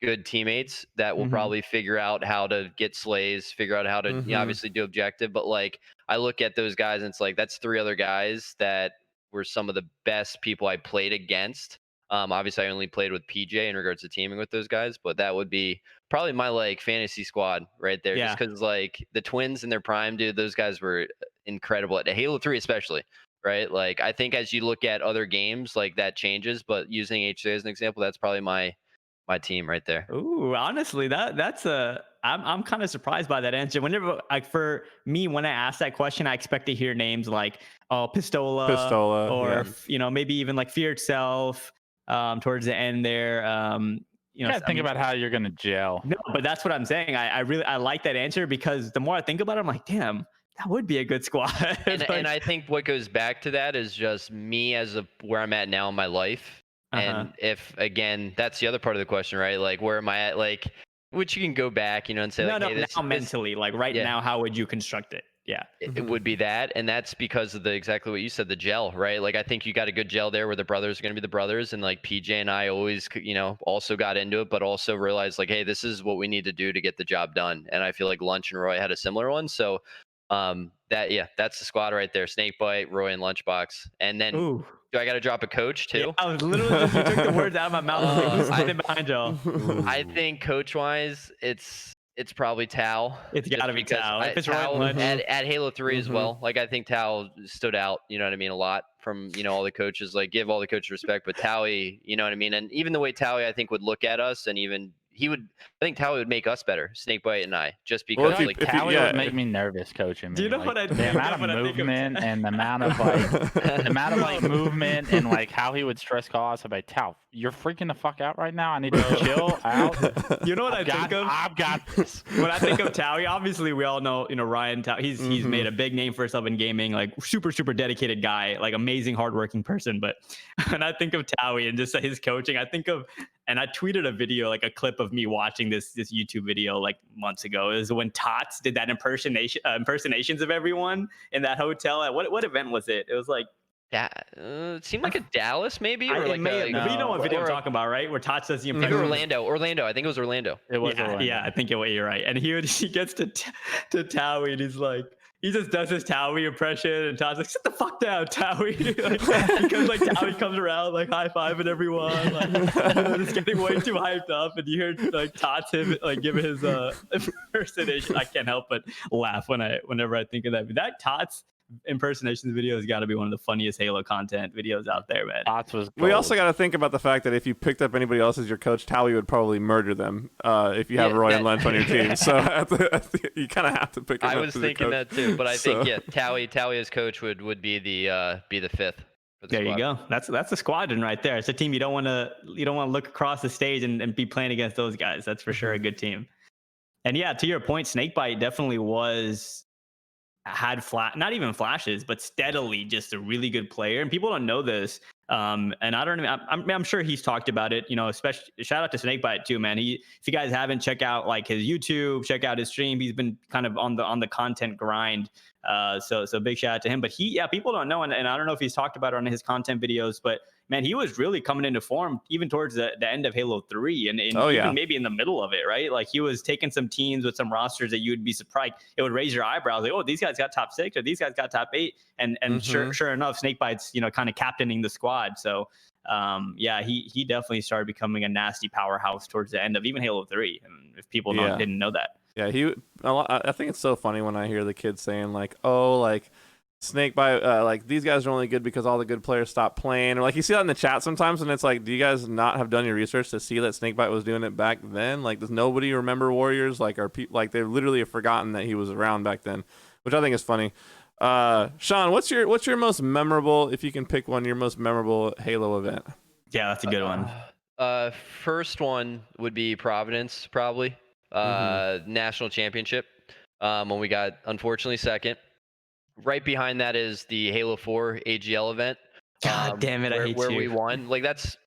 good teammates that will probably figure out how to get slays, figure out how to obviously do objective. But like I look at those guys and it's like that's 3 other guys that were some of the best people I played against. Obviously I only played with PJ in regards to teaming with those guys, but that would be probably my like fantasy squad right there. Yeah. Just because like the twins in their prime, dude, those guys were incredible at Halo 3 especially, right? Like I think as you look at other games, like that changes, but using H3 as an example, that's probably my team right there. Ooh, honestly, that's I'm kind of surprised by that answer. Whenever, like, for me, when I ask that question, I expect to hear names like Pistola, or maybe even like Fear itself. Towards the end there, You gotta think about how you're gonna gel. No, but that's what I'm saying. I really like that answer because the more I think about it, I'm like, damn, that would be a good squad. And, Like, and I think what goes back to that is just me where I'm at now in my life. And if, again, that's the other part of the question, right? Like, where am I at? Like, which you can go back, and say, like, hey, this mentally, like right now, how would you construct it? Yeah. It would be that. And that's because of exactly what you said, the gel, right? Like, I think you got a good gel there where the brothers are going to be the brothers. And like PJ and I always, also got into it, but also realized like, hey, this is what we need to do to get the job done. And I feel like Lunch and Roy had a similar one. So that's the squad right there. Snakebite, Roy, and Lunchbox. And then do I got to drop a coach too? Yeah, I was literally you took the words out of my mouth. Who's standing behind y'all? I think coach wise, it's probably Tao. It's got to be Tao. If it's Tao Roy Lunch. at Halo 3 as well. Like I think Tao stood out, you know what I mean, a lot from, all the coaches. Like give all the coaches respect, but Towie, you know what I mean? And even the way Towie, I think, would look at us, and even I think Towie would make us better, Snakebite and I, just because Towie would make me nervous coaching. Do you know what I think? The amount of movement and the amount of like movement and like how he would stress call us about Tao. You're freaking the fuck out right now. I need to chill out. You know what think of? I've got this. When I think of Towie, obviously we all know, Ryan Towie. He's made a big name for himself in gaming, like super, super dedicated guy, like amazing, hardworking person. But when I think of Towie and just his coaching, I think of, and I tweeted a video, like a clip of me watching this YouTube video like months ago. It was when Tots did that impersonations of everyone in that hotel. At what event was it? It was like it seemed like a Dallas maybe, or but you know what video I'm talking about, right? Where Tots does the impression. Orlando. I think it was Orlando. It was Orlando. Yeah, I think you're right. And he gets to Towie and he's like, he just does his Towie impression, and Todd's like, sit the fuck down, Towie. Because like Towie comes around like high-fiving everyone, like just getting way too hyped up, and you hear like Todd's him like give his impersonation. I can't help but laugh whenever I think of that. But that Todd's impersonations video has got to be one of the funniest Halo content videos out there, man. We also got to think about the fact that if you picked up anybody else as your coach, Towie would probably murder them if you have Roy and Lunch on your team. So you kind of have to pick him up. I was thinking that too, but I think Towie as coach would be the fifth. There you go. That's a squadron right there. It's a team you don't want to look across the stage and be playing against those guys. That's for sure a good team. And yeah, to your point, Snakebite definitely had not even flashes, but steadily just a really good player. And people don't know this, And I don't know. I'm sure he's talked about it. Especially shout out to Snakebite too, man. If you guys haven't, check out like his YouTube, check out his stream. He's been kind of on the content grind. So big shout out to him. But people don't know, and I don't know if he's talked about it on his content videos, but man, he was really coming into form even towards the end of Halo 3 and even maybe in the middle of it, right? Like he was taking some teams with some rosters that you would be surprised. It would raise your eyebrows like, oh, these guys got top 6 or these guys got top 8. And sure enough, Snakebite's, kind of captaining the squad. So he definitely started becoming a nasty powerhouse towards the end of even Halo 3. And if people didn't know that. Yeah, I think it's so funny when I hear the kids saying like, oh, like Snakebite, like these guys are only good because all the good players stopped playing, or like you see that in the chat sometimes, and it's like, do you guys not have done your research to see that Snakebite was doing it back then? Like, does nobody remember Warriors? Like, like they literally have forgotten that he was around back then, which I think is funny. Sean, what's your most memorable, if you can pick one, your most memorable Halo event? Yeah, that's a good one. First one would be Providence, probably. National championship. When we got unfortunately second. Right behind that is the Halo 4 AGL event. God damn it, I hate where you. we won. Like that's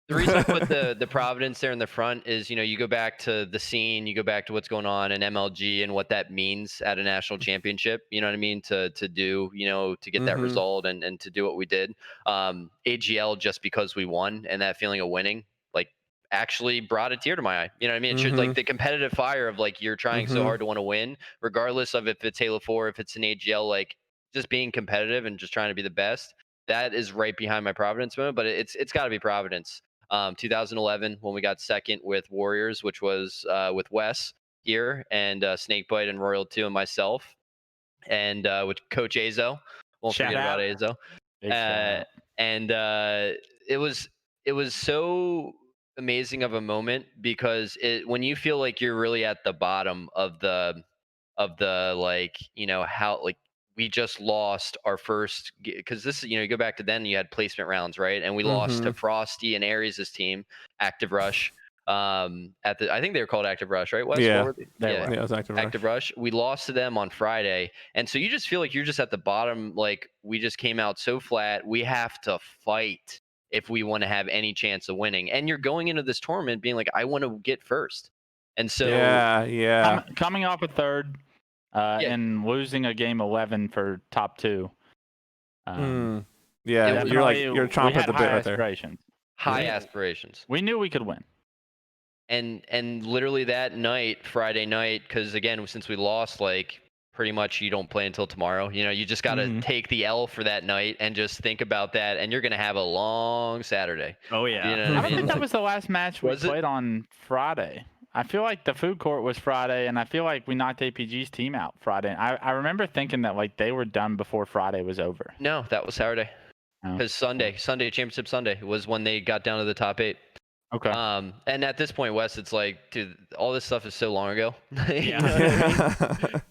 the reason I put the Providence there in the front is, you go back to the scene, you go back to what's going on in MLG and what that means at a national championship. You know what I mean? To do, to get that result and to do what we did. AGL, just because we won and that feeling of winning, like actually brought a tear to my eye. You know what I mean? It should, like the competitive fire of like you're trying so hard to want to win, regardless of if it's Halo 4, if it's an AGL, like just being competitive and just trying to be the best. That is right behind my Providence moment, but it's got to be Providence. 2011 when we got second with Warriors, which was with Wes here and Snakebite and Royal 2 and myself, and with Coach Azo. Won't forget about Azo. And it was so amazing of a moment because when you feel like you're really at the bottom of the like, how like we just lost our first, because this, you go back to then you had placement rounds, right? And we lost to Frosty and Aries' team, Active Rush. I think they were called Active Rush, right, Wes? Yeah, it was Active Rush. We lost to them on Friday, and so you just feel like you're just at the bottom. Like we just came out so flat. We have to fight if we want to have any chance of winning. And you're going into this tournament being like, I want to get first. And so coming off a third. And losing a game 11 for top 2. You're chomping at the bit right there. High aspirations. We knew we could win. And literally that night, Friday night, because again, since we lost, like pretty much you don't play until tomorrow. You just got to take the L for that night and just think about that, and you're gonna have a long Saturday. Oh yeah. I don't think that was the last match we played on Friday. I feel like the food court was Friday, and I feel like we knocked APG's team out Friday. I remember thinking that like they were done before Friday was over. No, that was Saturday. Because Sunday, Championship Sunday was when they got down to the top 8. Okay. And at this point, Wes, it's like, dude, all this stuff is so long ago.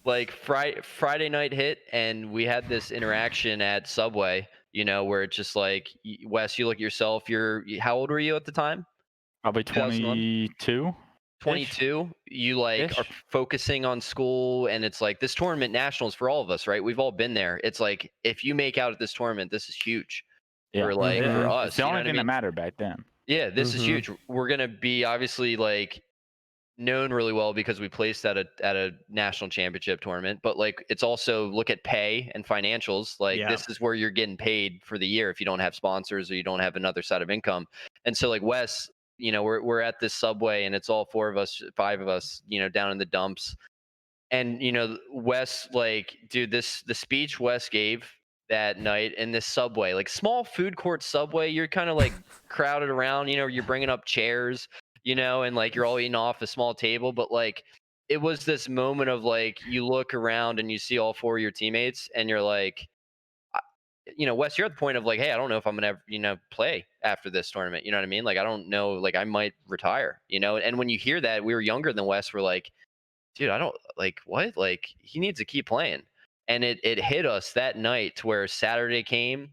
Like Friday night hit, and we had this interaction at Subway. Where it's just like, Wes, you look at yourself. How old were you at the time? Probably 22. 22, you like are focusing on school, and it's like this tournament nationals for all of us, right? We've all been there. It's like if you make out at this tournament, this is huge for for us. It's the only thing that mattered back then. Yeah, this is huge. We're gonna be obviously like known really well because we placed at a national championship tournament, but like it's also look at pay and financials. Like this is where you're getting paid for the year if you don't have sponsors or you don't have another side of income. And so like Wes, we're at this Subway, and it's all 5 of us, down in the dumps. And, Wes, like, dude, the speech Wes gave that night in this Subway, like small food court Subway, you're kind of like crowded around, you're bringing up chairs, and like you're all eating off a small table. But like, it was this moment of like, you look around and you see all 4 of your teammates, and you're like, Wes, you're at the point of like, hey, I don't know if I'm gonna ever, play after this tournament. You know what I mean? Like, I don't know, like I might retire, And when you hear that, we were younger than Wes. We're like, dude, I don't like what? Like, he needs to keep playing. And it hit us that night to where Saturday came,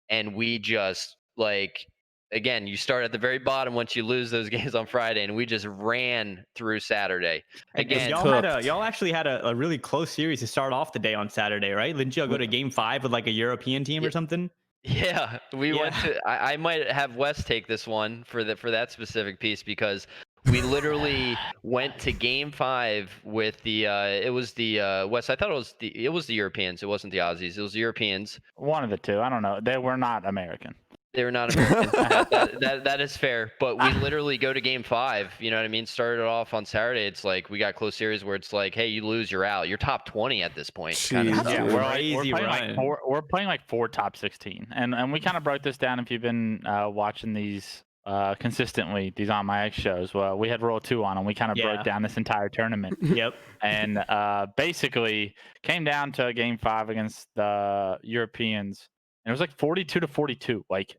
and we just like, again, you start at the very bottom once you lose those games on Friday, and we just ran through Saturday. Again, y'all actually had a really close series to start off the day on Saturday, right? Didn't y'all go to game 5 with like a European team or something? Yeah, we Yeah. went to. I might have Wes take this one for that specific piece because we literally went to Game 5 with the. It was the Wes. I thought it was the Europeans. It wasn't the Aussies. It was the Europeans. One of the two. I don't know. They were not American. They were not American. That is fair. But we literally go to Game 5. You know what I mean? Started off on Saturday. It's like we got close series where it's like, hey, you lose, you're out. You're top 20 at this point. Kind of Jeez, stuff. Yeah, dude. we're playing run. we're playing like 4 top 16, and we kind of broke this down if you've been watching these consistently, these On My X shows. Well, we had Roll 2 on, and we kind of Yeah. broke down this entire tournament. Yep. And basically came down to Game 5 against the Europeans, and it was like 42-42. Like,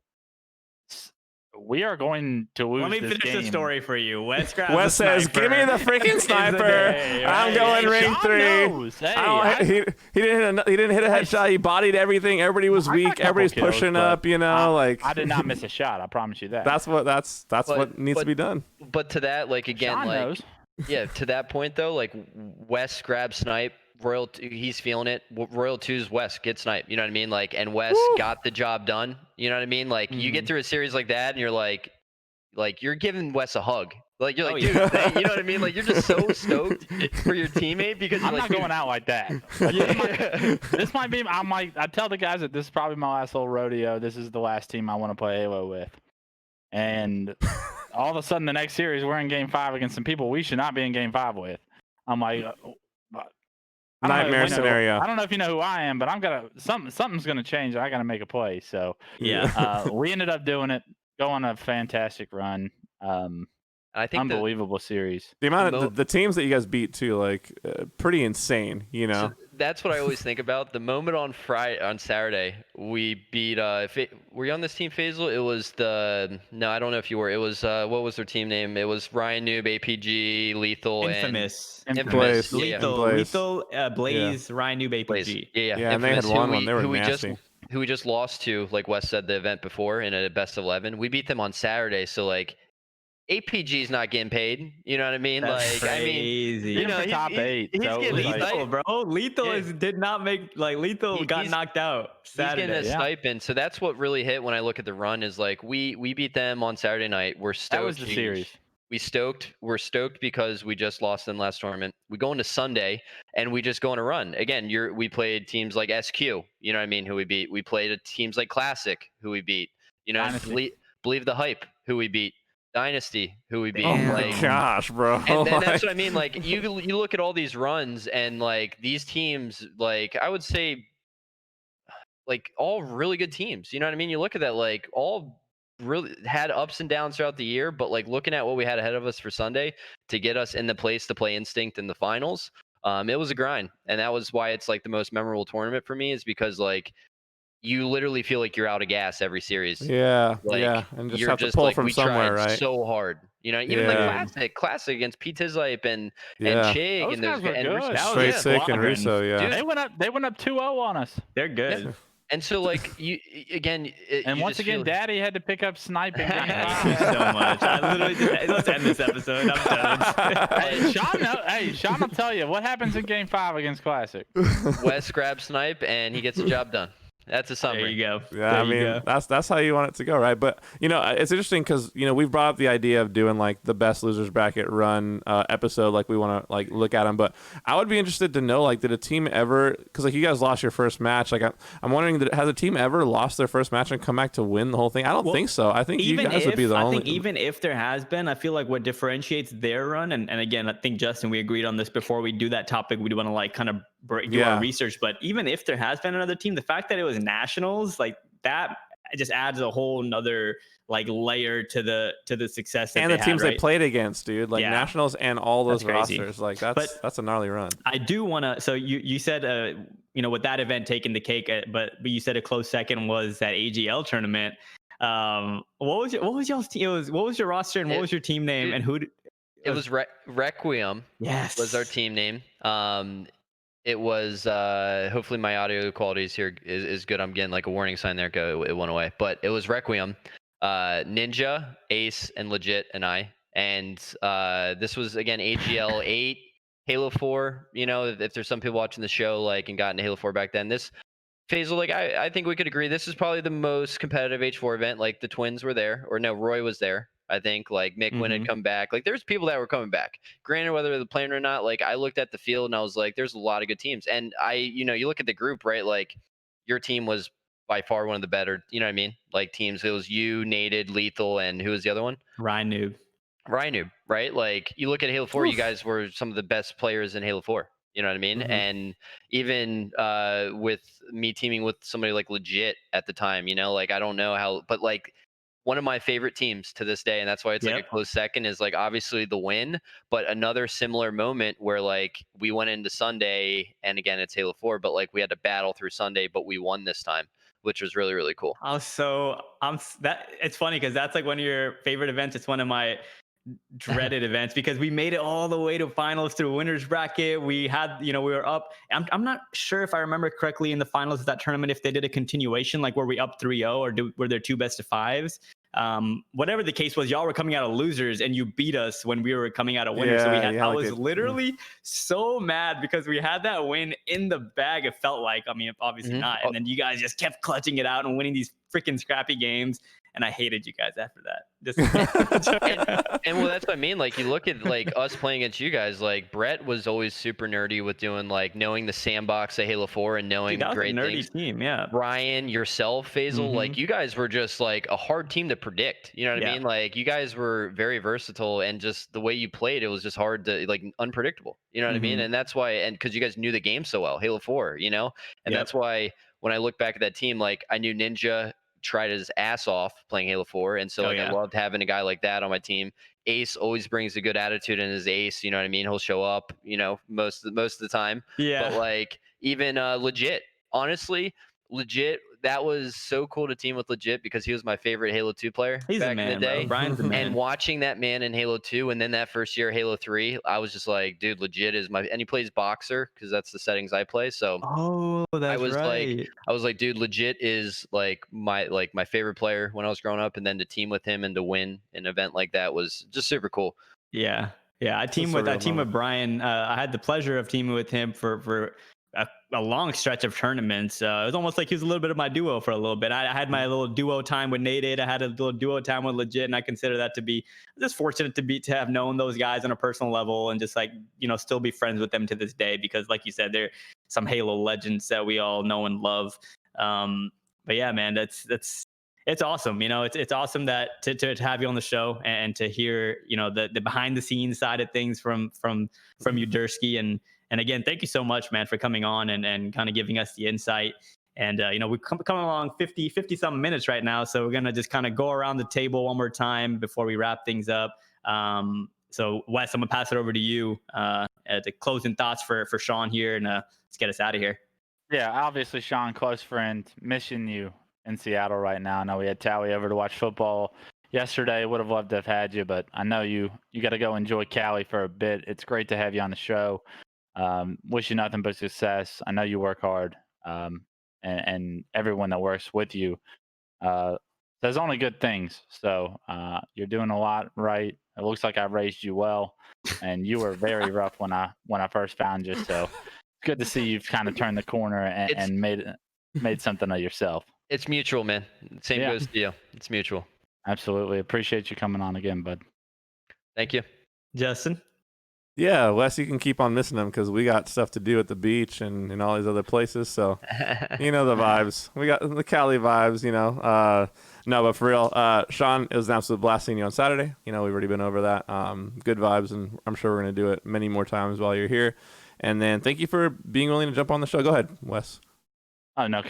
we are going to lose. Let me this finish the game. story for you. Wes grabs Wes the says, sniper. "Give me the freaking Is the sniper. day, I'm right? going Hey, ring Sean 3." knows. Hey, He didn't hit a headshot. He bodied everything. Everybody was I got a weak. couple Everybody's kills, pushing but up. You know, like I did not miss a shot. I promise you that. that's what needs to be done. But to that, like again, Sean like knows. yeah, to that point though, like Wes grabs snipe. Royal, he's feeling it. Royal 2's Wes get snipe. You know what I mean? Like, and Wes got the job done. You know what I mean? Like, you get through a series like that, and you're like you're giving Wes a hug. Like you're like, dude, you know what I mean? Like you're just so stoked for your teammate because you're I'm like, not going out like that. Like, this might be. I tell the guys that this is probably my last little rodeo. This is the last team I want to play Halo with. And all of a sudden, the next series, we're in Game 5 against some people we should not be in Game 5 with. I'm like, I don't know if Nightmare you know- scenario. I don't know if you know who I am, but something's gonna change. And I gotta make a play. So Yeah. we ended up doing it, going a fantastic run. I think Unbelievable series. The amount of the teams that you guys beat too, like pretty insane. You know. So that's what I always think about. The moment on Saturday, we beat. Were you on this team, Faisal? It was no, I don't know if you were. It was what was their team name? It was Ryan Noob, APG, Lethal, Infamous. and Blaze. Lethal, Blaze. Blaze, Ryan New Blaze. APG. Yeah, and they had Infamous, won one. They were who nasty. who we just lost to, like Wes said, the event before in a best of 11. We beat them on Saturday, so like APG's not getting paid. You know what I mean? That's like crazy. You know, top 8. He's so it getting was like- Lethal, bro. Lethal Yeah. did not make Lethal got he's- knocked out He's getting Saturday. a stipend, so that's what really hit when I look at the run. Is like we beat them on Saturday night. We're stoked. That was the series. We're stoked because we just lost in the last tournament. We go into Sunday and we just go on a run. Again, we played teams like SQ, you know what I mean, who we beat. We played teams like Classic, who we beat. You know, Believe the Hype, who we beat. Dynasty, who we beat. Oh my like, gosh, bro! and that's what I mean. Like you look at all these runs and like these teams, like I would say, like all really good teams. You know what I mean? You look at that, like all really had ups and downs throughout the year, but like looking at what we had ahead of us for Sunday to get us in the place to play Instinct in the finals, it was a grind, and that was why it's like the most memorable tournament for me, is because like you literally feel like you're out of gas every series. Yeah, Like, yeah, and just you're have to just pull like, from we somewhere, tried right? so hard. You know, even like Yeah. classic against Pete Tizlipe and Yeah. Chig Those and those guys were and good. Russo. That was Straight a Sick and squadron. Russo, yeah. Dude, They went up 2-0 on us. They're good. And so like you again, And you once just again, feel- Daddy had to pick up sniping. Thank you so much. I literally just, let's end this episode. I'm done. Sean will tell you what happens in Game 5 against Classic. Wes grabs snipe and he gets the job done. That's a There summary. you go. Yeah, There I you mean go. that's how you want it to go, right? But you know, it's interesting because you know we've brought up the idea of doing like the best losers bracket run episode, like we want to like look at them. But I would be interested to know, like, did a team ever? Because like you guys lost your first match, like I'm wondering, has a team ever lost their first match and come back to win the whole thing? I don't think so. I think you guys would be the I only. think even if there has been, I feel like what differentiates their run, and again, I think Justin, we agreed on this before we do that topic. We want to like kind of do our research, but even if there has been another team, the fact that it was nationals, like that, just adds a whole nother like layer to the success that and they the teams had, they right? played against, dude, like Yeah. nationals and all those That's crazy. rosters, like But- that's a gnarly run. I do want to. So you said, you know, with that event taking the cake, but you said a close second was that AGL tournament. What was y'all's team? What was your roster and what was your team name and who? It was Requiem. Yes, Was our team name. It was hopefully my audio quality is good. I'm getting like a warning sign there. It went away, but it was Requiem, Ninja, Ace, and Legit, and I. And this was again AGL 8, Halo 4. You know, if there's some people watching the show like and got into Halo 4 back then, this Faisal, like I think we could agree this is probably the most competitive H4 event. Like the twins were there, or no, Roy was there. I think like Mick Wynn had come back. Like there's people that were coming back. Granted, whether they're playing or not, like I looked at the field and I was like, there's a lot of good teams. And you look at the group, right? Like your team was by far one of the better, you know what I mean? Like teams. It was you, Nated, Lethal, and who was the other one? Ryan Noob. Rhino, right? Like you look at Halo 4, you guys were some of the best players in Halo 4. You know what I mean? And even with me teaming with somebody like Legit at the time, like I don't know how, but like one of my favorite teams to this day, and that's why it's like a close second, is like obviously the win, but another similar moment where like we went into Sunday, and again it's Halo 4, but like we had to battle through Sunday, but we won this time, which was really, really cool. It's funny because that's like one of your favorite events. It's one of my dreaded events because we made it all the way to finals through a winners bracket. We had, we were up. I'm not sure if I remember correctly in the finals of that tournament if they did a continuation, like were we up 3-0 or were there 2 best of 5s? Whatever the case was, y'all were coming out of losers and you beat us when we were coming out of winners. I was literally so mad because we had that win in the bag. It felt like, I mean, obviously not. And then you guys just kept clutching it out and winning these freaking scrappy games. And I hated you guys after that. And well, that's what I mean. Like you look at like us playing against you guys. Like Brett was always super nerdy with doing like knowing the sandbox of Halo 4 and knowing that was great a nerdy things. Team, yeah. Ryan, yourself, Faisal, like you guys were just like a hard team to predict. You know what I mean? Like you guys were very versatile, and just the way you played, it was just hard to like unpredictable. You know what I mean? And that's why, and because you guys knew the game so well, Halo 4, and that's why when I look back at that team, like I knew Ninja tried his ass off playing Halo 4, and so I loved having a guy like that on my team. Ace always brings a good attitude in his ace, you know what I mean? He'll show up, most of the time. But like even Legit, honestly, Legit, that was so cool to team with Legit because he was my favorite Halo 2 player back in the day. Bro. Brian's a man. And watching that man in Halo 2 and then that first year Halo 3, I was just like, dude, Legit is and he plays boxer because that's the settings I play. So I was like, dude, Legit is like my favorite player when I was growing up, and then to team with him and to win an event like that was just super cool. Yeah. I team with Brian. I had the pleasure of teaming with him for a long stretch of tournaments. It was almost like he was a little bit of my duo for a little bit. I had my little duo time with Nated. I had a little duo time with Legit, and I consider that to be just fortunate to have known those guys on a personal level and just like, still be friends with them to this day because like you said, they're some Halo legends that we all know and love. But yeah, man, it's awesome. It's awesome that to have you on the show and to hear, the behind the scenes side of things from you, Dersky. And again, thank you so much, man, for coming on and kind of giving us the insight. And, we've come along 50 some minutes right now. So we're going to just kind of go around the table one more time before we wrap things up. So Wes, I'm gonna pass it over to you to closing thoughts for Sean here, and let's get us out of here. Yeah, obviously, Sean, close friend, missing you in Seattle right now. I know we had Tally over to watch football yesterday. Would have loved to have had you, but I know you got to go enjoy Cali for a bit. It's great to have you on the show. Wish you nothing but success. I know you work hard, and everyone that works with you says only good things. So you're doing a lot right. It looks like I raised you well, and you were very rough when I first found you. So it's good to see you've kind of turned the corner and made something of yourself. It's mutual, man. Same goes to you. It's mutual. Absolutely. Appreciate you coming on again, bud. Thank you. Justin? Yeah, Wes, you can keep on missing them because we got stuff to do at the beach and all these other places. So, the vibes. We got the Cali vibes, No, but for real, Sean, it was an absolute blast seeing you on Saturday. We've already been over that. Good vibes, and I'm sure we're going to do it many more times while you're here. And then thank you for being willing to jump on the show. Go ahead, Wes. Oh, no.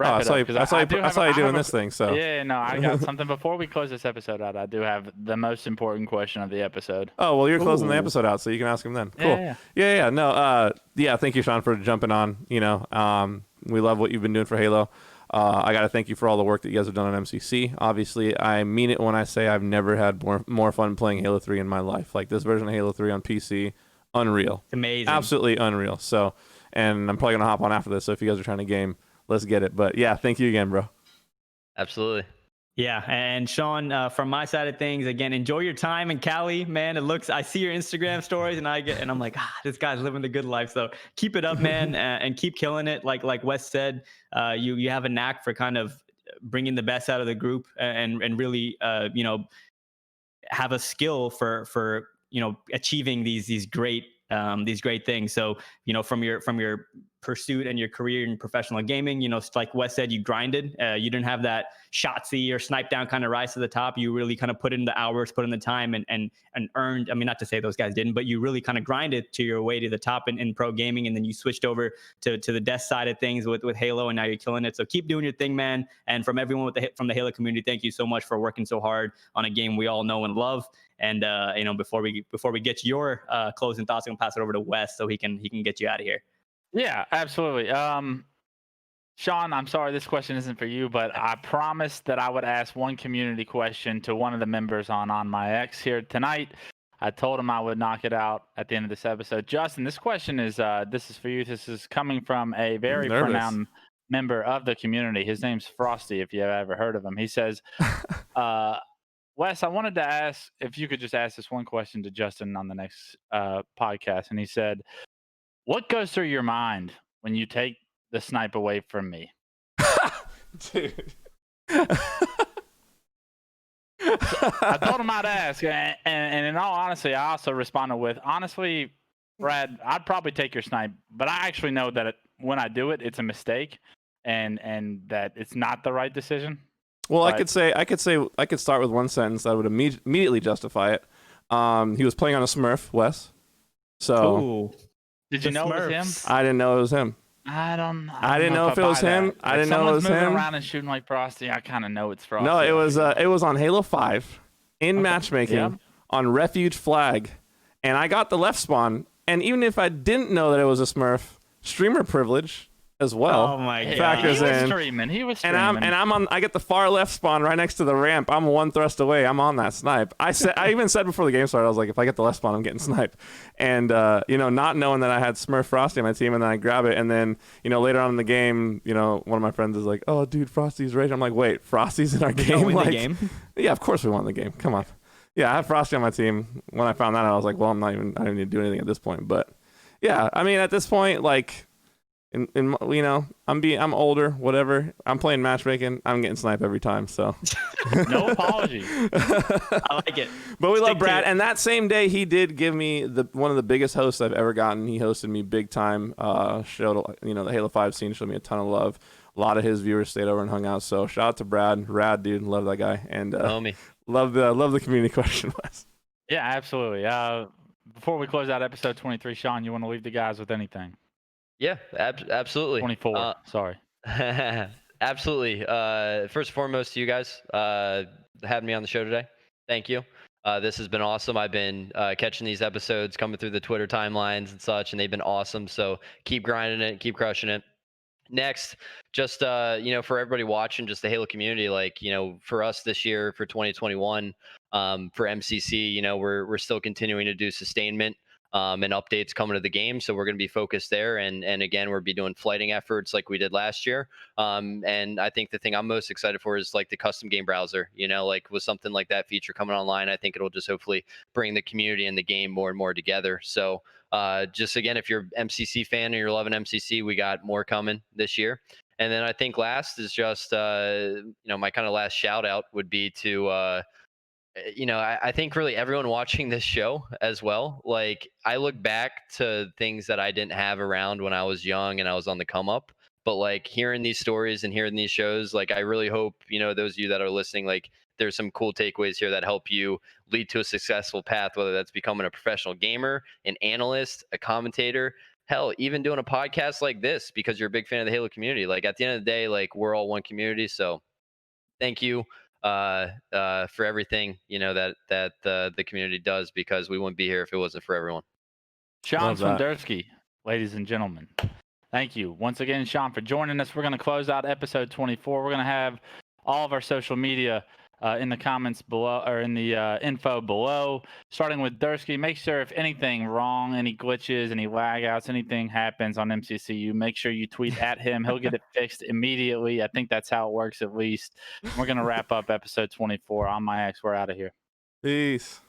I saw you doing this thing. So yeah, no, I got something before we close this episode out. I do have the most important question of the episode. Oh well, you're closing the episode out, so you can ask him then. Cool. Yeah. No. Thank you, Sean, for jumping on. We love what you've been doing for Halo. I got to thank you for all the work that you guys have done on MCC. Obviously, I mean it when I say I've never had more fun playing Halo 3 in my life. Like this version of Halo 3 on PC, unreal. It's amazing. Absolutely unreal. So, and I'm probably gonna hop on after this. So if you guys are trying to game, let's get it. But yeah, thank you again, bro. Absolutely. Yeah, and Sean, from my side of things, again, enjoy your time in Cali, man. I see your Instagram stories, and I'm like, this guy's living the good life. So keep it up, man, and keep killing it. Like Wes said, you have a knack for kind of bringing the best out of the group, and really, have a skill for achieving these great things. So from your pursuit and your career in professional gaming, like Wes said, you grinded. You didn't have that shotsy or snipe down kind of rise to the top. You really kind of put in the hours, put in the time, and earned. I mean, not to say those guys didn't, but you really kind of grinded to your way to the top in pro gaming, and then you switched over to the desk side of things with Halo, and now you're killing it. So keep doing your thing, man. And from everyone from the Halo community, thank you so much for working so hard on a game we all know and love. And before we get to your closing thoughts, I'm gonna pass it over to Wes so he can get you out of here. Yeah, absolutely. Sean, I'm sorry this question isn't for you, but I promised that I would ask one community question to one of the members on My X here tonight. I told him I would knock it out at the end of this episode. Justin, this question is for you. This is coming from a very renowned member of the community. His name's Frosty, if you have ever heard of him. He says, Wes, I wanted to ask if you could just ask this one question to Justin on the next podcast. And he said, what goes through your mind when you take the snipe away from me? Dude. I told him I'd ask. And in all honesty, I also responded with, honestly, Brad, I'd probably take your snipe. But I actually know that when I do it, it's a mistake and that it's not the right decision. Well, I could start with one sentence that would immediately justify it. He was playing on a Smurf, Wes. So Ooh, did you know it was him? I didn't know it was him. I didn't know if it was him. I didn't know it was him. Moving around and shooting like Frosty, I kind of know it's Frosty. No, it was on Halo 5 in matchmaking on Refuge Flag, and I got the left spawn. And even if I didn't know that it was a Smurf, streamer privilege as well. Oh my god! Factors in. He was streaming. And I'm on. I get the far left spawn right next to the ramp. I'm one thrust away. I'm on that snipe. I even said before the game started, I was like, if I get the left spawn, I'm getting sniped. And not knowing that I had Smurf Frosty on my team, and then I grab it, and then later on in the game, one of my friends is like, oh dude, Frosty's rage. I'm like, wait, Frosty's in our game? Win like, the game? Yeah, of course we won the game. Come on. Yeah, I have Frosty on my team. When I found that out, I was like, well, I don't need to do anything at this point. But yeah, I mean, at this point, like. I'm older, whatever. I'm playing matchmaking. I'm getting sniped every time, so no apology. I like it. But we love Brad, and that same day he did give me one of the biggest hosts I've ever gotten. He hosted me big time. Showed the Halo 5 scene, showed me a ton of love. A lot of his viewers stayed over and hung out. So shout out to Brad, rad dude, love that guy, and love the community question, Wes. Yeah, absolutely. Before we close out episode 23, Sean, you want to leave the guys with anything? Yeah, absolutely. 24. Sorry. Absolutely. First and foremost, to you guys having me on the show today. Thank you. This has been awesome. I've been catching these episodes coming through the Twitter timelines and such, and they've been awesome. So keep grinding it, keep crushing it. Next, just for everybody watching, just the Halo community, for us this year for 2021, for MCC, we're still continuing to do sustainment. And updates coming to the game, so we're going to be focused there. And again, we'll be doing flighting efforts like we did last year. And I think the thing I'm most excited for is like the custom game browser. With something like that feature coming online, I think it'll just hopefully bring the community and the game more and more together. So just again, if you're an MCC fan and you're loving MCC, we got more coming this year. And then I think last is just my kind of last shout out would be to I think really everyone watching this show as well. Like, I look back to things that I didn't have around when I was young and I was on the come up. But like hearing these stories and hearing these shows, like I really hope, those of you that are listening, like there's some cool takeaways here that help you lead to a successful path, whether that's becoming a professional gamer, an analyst, a commentator, hell, even doing a podcast like this because you're a big fan of the Halo community. Like at the end of the day, like we're all one community. So thank you for everything that the community does, because we wouldn't be here if it wasn't for everyone. Sean from Dersky, ladies and gentlemen, thank you once again, Sean, for joining us. We're going to close out episode 24. We're going to have all of our social media in the comments below or in the info below. Starting with Dersky, make sure if anything wrong, any glitches, any lag outs, anything happens on MCCU, make sure you tweet at him. He'll get it fixed immediately. I think that's how it works at least. We're going to wrap up episode 24 on my X. We're out of here. Peace.